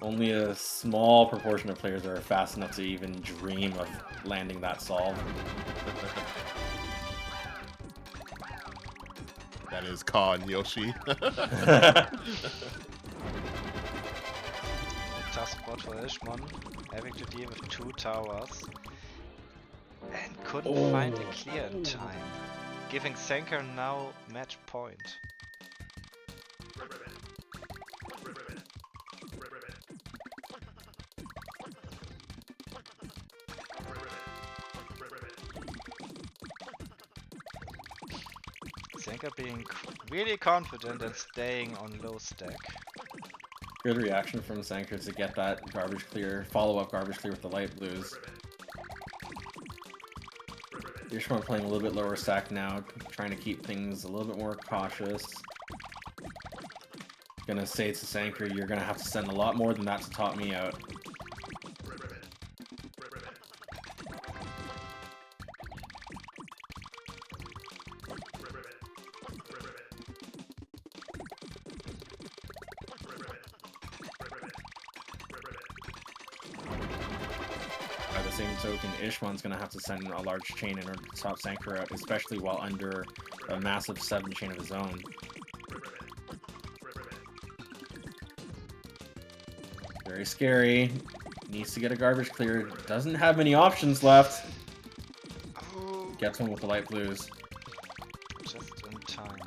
Only a small proportion of players are fast enough to even dream of landing that solve. That is Khan Yoshi. Tough spot for Ishmon, having to deal with 2 towers. And couldn't find a clear in time, giving Sanker now match point. Sanker being really confident and staying on low stack. Good reaction from Sanker to get that garbage clear, follow-up garbage clear with the light blues. Ishwan playing a little bit lower stack now, trying to keep things a little bit more cautious. Gonna say to Sanker, you're gonna have to send a lot more than that to top me out. By the same token, Ishwan's gonna have to send a large chain in order to top Sanker out, especially while under a massive 7-chain of his own. Very scary. Needs to get a garbage clear. Doesn't have many options left. Gets one with the light blues. Just in time.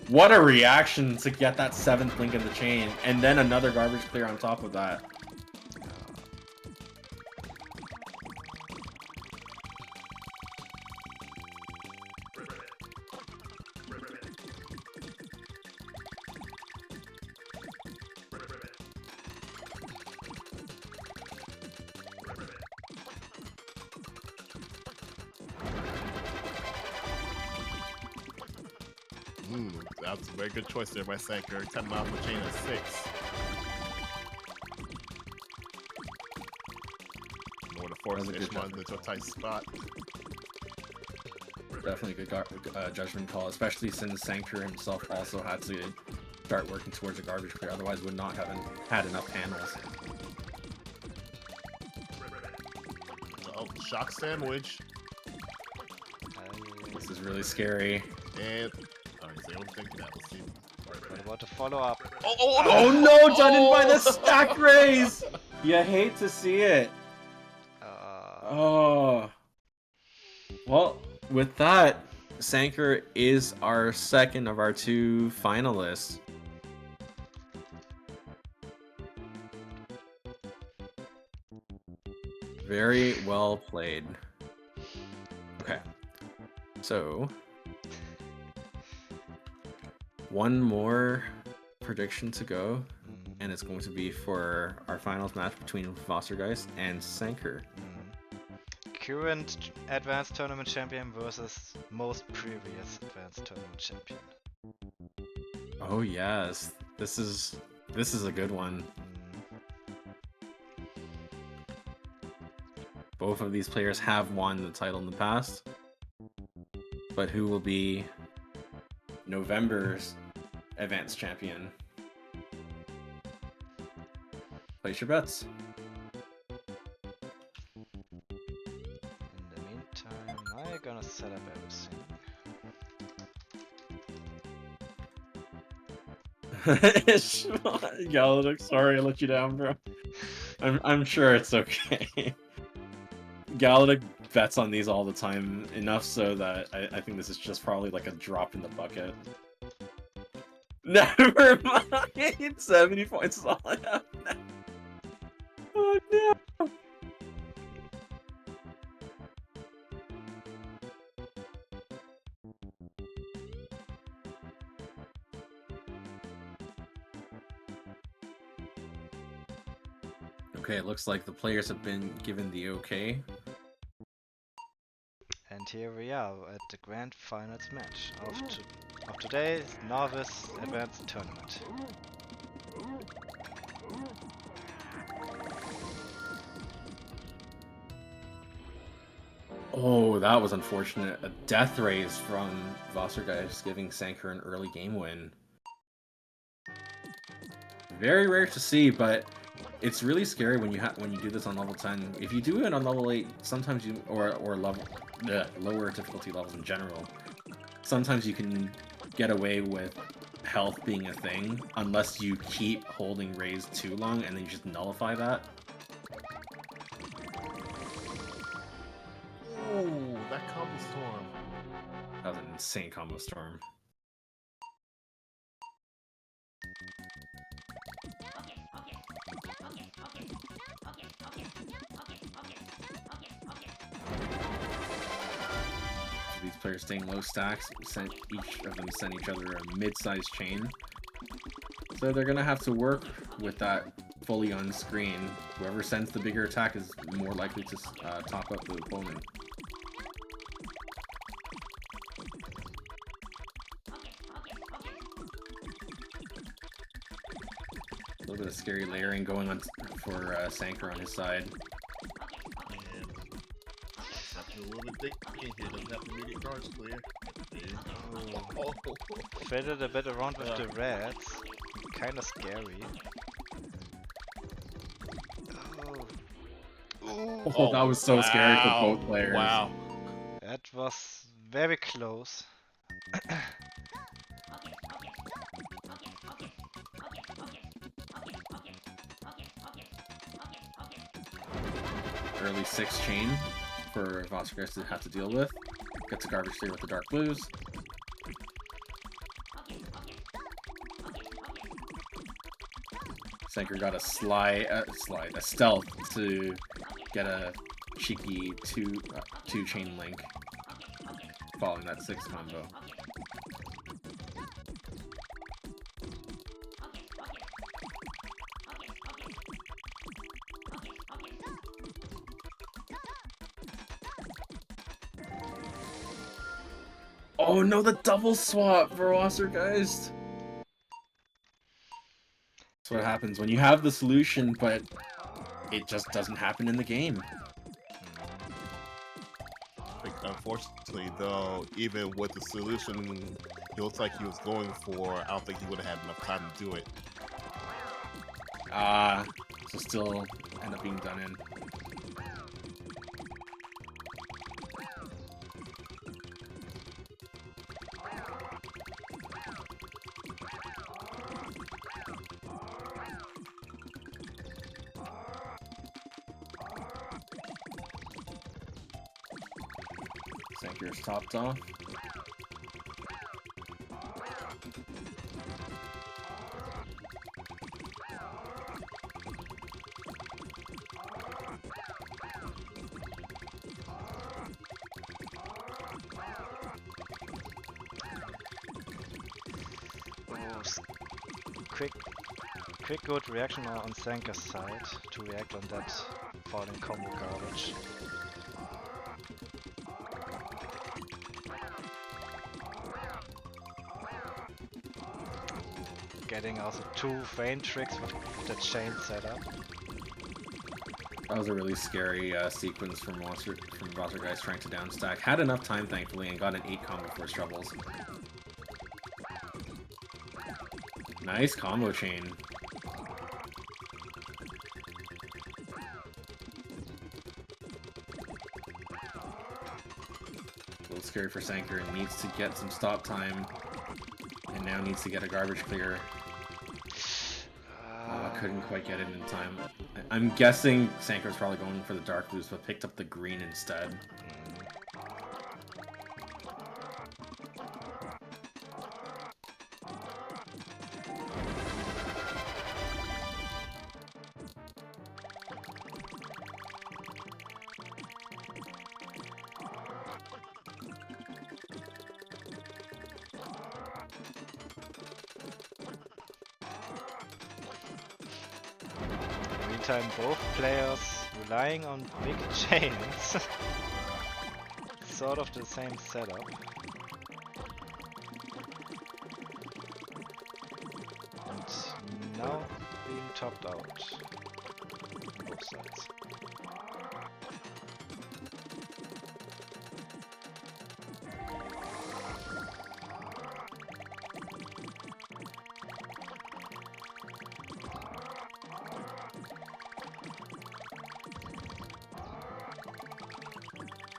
What a reaction to get that 7th link in the chain, and then another garbage clear on top of that. That's a very good choice there by Sanker. 10 off the chain of 6. In order to force Ishwan into a tight spot. Definitely a good judgment call, especially since Sanker himself also had to start working towards a garbage clear, otherwise would not have had enough panels. Oh, shock sandwich. This is really scary. And alright, so I don't think that. Let's see. What about the follow-up? Oh no, done in by the stack raise! You hate to see it. Oh. Well, with that, Sanker is our second of our 2 finalists. Very well played. Okay. So, one more prediction to go, and it's going to be for our finals match between Fostergeist and Sanker. Current Advanced Tournament Champion versus most previous Advanced Tournament Champion. Oh yes, this is a good one. Both of these players have won the title in the past, but who will be November's Advanced Champion? Place your bets. In the meantime, I'm gonna set up everything. Galactic, sorry I let you down, bro. I'm sure it's okay. Galactic bets on these all the time, enough so that I think this is just probably like a drop in the bucket. Never mind! 70 points is all I have now. Oh no! Okay, it looks like the players have been given the okay. And here we are at the grand finals match of today's Novice Advanced Tournament. Oh, that was unfortunate. A death race from Wassergeist giving Sanker an early game win. Very rare to see, but it's really scary when you do this on level 10. If you do it on level 8, sometimes you or level lower difficulty levels in general, sometimes you can get away with health being a thing unless you keep holding raised too long and then you just nullify that. Oh, that combo storm. That was an insane combo storm. These players staying low stacks, each of them send each other a mid-sized chain. So they're gonna have to work with that fully on screen. Whoever sends the bigger attack is more likely to top up the opponent. A little bit of scary layering going on for Sanker on his side. A little bit thick here, doesn't have immediate guards clear. Oh. Fiddled a bit around with the reds. Kinda scary. Oh, that was so scary for both players. Wow. That was very close. Early 6 chain for Wassergeist to have to deal with. Gets a garbage clear with the dark blues. Sanker got a a stealth to get a cheeky two chain link following that 6 combo. Oh no, the double swap for Wassergeist! That's what happens when you have the solution, but it just doesn't happen in the game. Unfortunately, though, even with the solution he looks like he was going for, I don't think he would have had enough time to do it. So still end up being done in. Sanker's topped off. Quick good reaction on Sanker's side to react on that falling combo garbage. Getting also 2 feint tricks with the chain setup. That was a really scary sequence from Wassergeist trying to downstack. Had enough time, thankfully, and got an 8 combo for his troubles. Nice combo chain. A little scary for Sanker and needs to get some stop time. And now needs to get a garbage clear couldn't quite get it in time. I'm guessing Sanker's probably going for the dark boost, but picked up the green instead. Meantime, both players relying on big chains. Sort of the same setup. And now being topped out on both sides.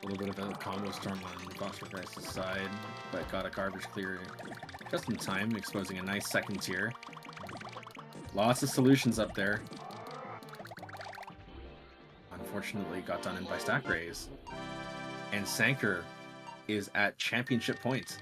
A little bit of a combo storm on Vossargeist's side, but got a garbage clear just in time, exposing a nice second tier. Lots of solutions up there. Unfortunately, got done in by stack raise. And Sanker is at championship points.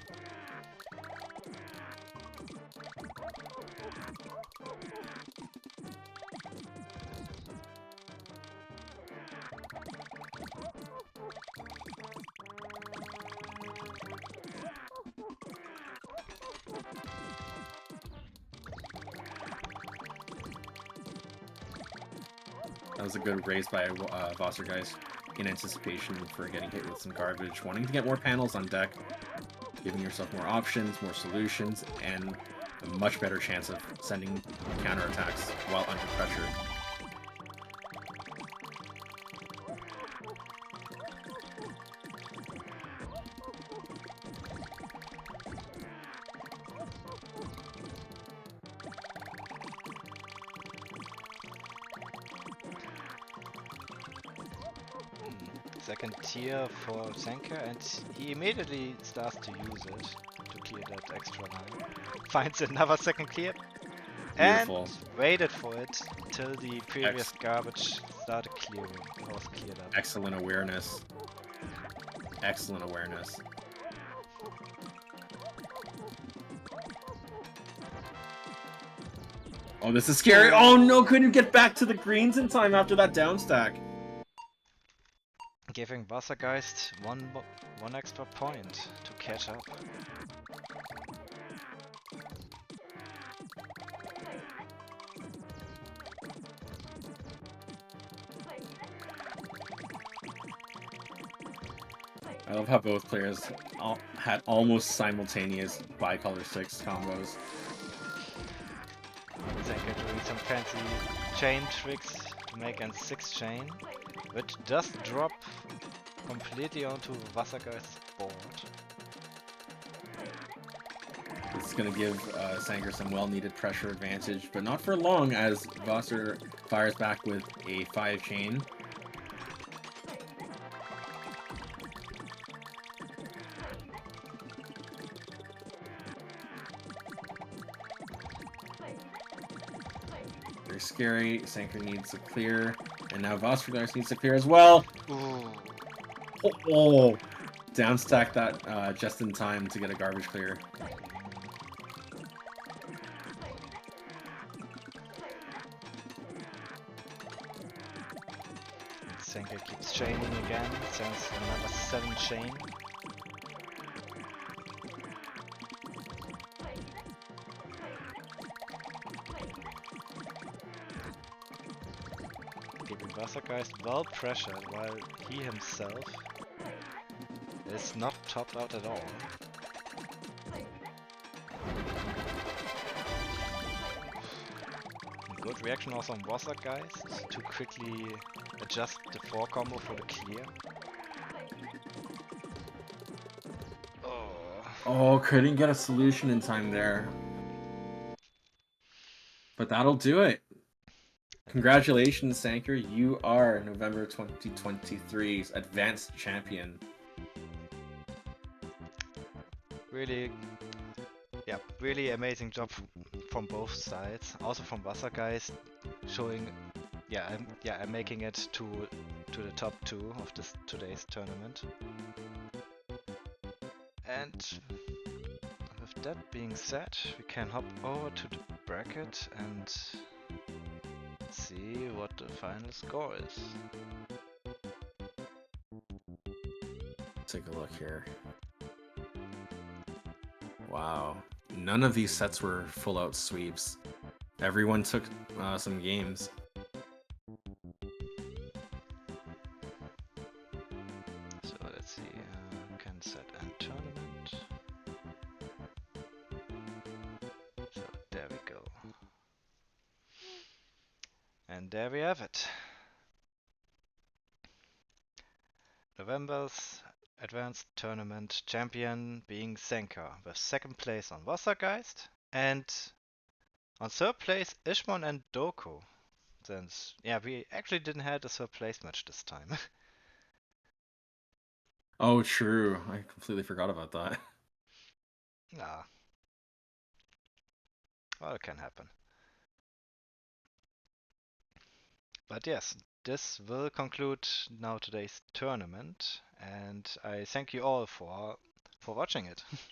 That was a good raise by Vossargeist in anticipation for getting hit with some garbage, wanting to get more panels on deck, giving yourself more options, more solutions, and a much better chance of sending counterattacks while under pressure. Second tier for Sanker, and he immediately starts to use it to clear that extra line. Finds another second clear, Beautiful. and waited for it till the previous garbage started clearing, was cleared up. Excellent awareness. Excellent awareness. Oh, this is scary. Oh no, couldn't get back to the greens in time after that down stack. Giving Vossargeist one extra point to catch up. I love how both players had almost simultaneous bicolor 6 combos. Sanker doing some fancy chain tricks to make an 6 chain, which does drop completely onto Vossargeist's board. This is going to give Sanker some well-needed pressure advantage, but not for long as Vossar fires back with a 5 chain. Very scary. Sanker needs to clear, and now Vossargeist needs to clear as well. Ooh. Oh, downstack that just in time to get a garbage clear. Sanker keeps chaining again, sends another 7 chain. Giving Vossargeist well pressured while he himself is not topped out at all. Good reaction also on Vossargeist to quickly adjust the 4 combo for the clear. Oh, couldn't get a solution in time there. But that'll do it. Congratulations, Sanker. You are November 2023's Advanced Champion. Really, yeah, really amazing job from both sides, also from Wassergeist, showing, I'm making it to the top 2 of this today's tournament. And with that being said, we can hop over to the bracket and see what the final score is. Take a look here. Wow. None of these sets were full-out sweeps. Everyone took some games. So let's see, can set and tournament. So there we go. And there we have it. November's Advanced Tournament champion being Senka, with 2nd place on Wassergeist, and on 3rd place Ishmon and Doku. Since, we actually didn't have a 3rd place match this time. Oh, true. I completely forgot about that. Ah. Well, it can happen. But yes, this will conclude now today's tournament, and I thank you all for watching it. It's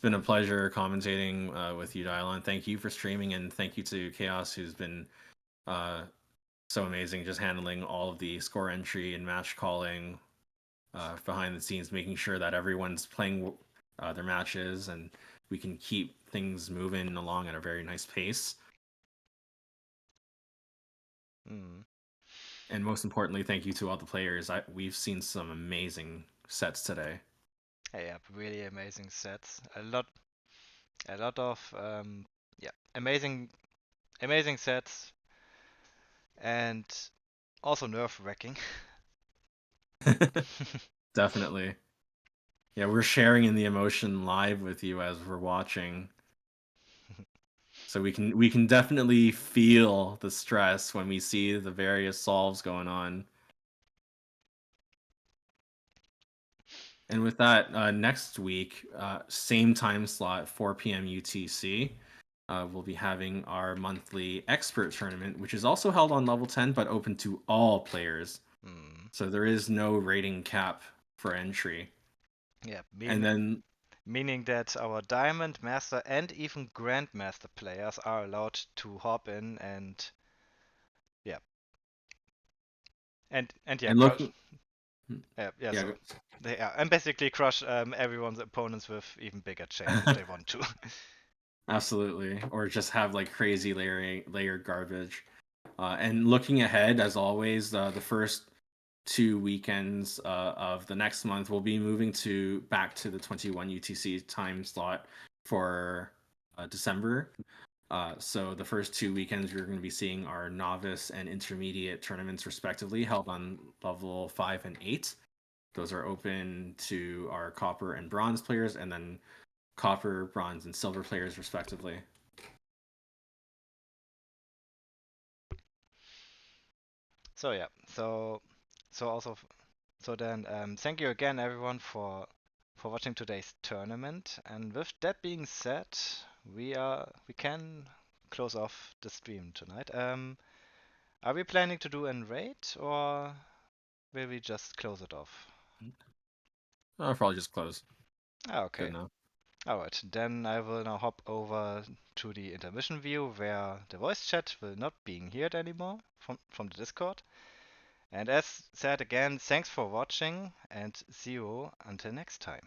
been a pleasure commentating with you, Dylon. Thank you for streaming, and thank you to Chaos, who's been so amazing, just handling all of the score entry and match calling behind the scenes, making sure that everyone's playing their matches and we can keep things moving along at a very nice pace. And most importantly, thank you to all the players. We've seen some amazing sets today. Yeah, really amazing sets. A lot of amazing sets, and also nerve-wracking. Definitely. Yeah, we're sharing in the emotion live with you as we're watching. So we can definitely feel the stress when we see the various solves going on. And with that, next week, same time slot, 4 p.m. UTC, we'll be having our monthly expert tournament, which is also held on level 10, but open to all players. So there is no rating cap for entry. Yeah, and then meaning that our Diamond, Master, and even Grandmaster players are allowed to hop in and and basically crush everyone's opponents with even bigger chains if they want to. Absolutely, or just have like crazy layered garbage. And looking ahead, as always, the first 2 weekends of the next month, we'll be moving back to the 21 UTC time slot for December. So the first 2 weekends, you're going to be seeing our novice and intermediate tournaments respectively, held on level 5 and 8. Those are open to our copper and bronze players, and then copper, bronze, and silver players respectively. So yeah, so then thank you again everyone for watching today's tournament, and with that being said, we can close off the stream tonight. Are we planning to do a raid, or will we just close it off? I'll probably just close. Okay. Good enough. Alright, then I will now hop over to the intermission view where the voice chat will not being heard anymore from the Discord. And as said again, thanks for watching and see you until next time.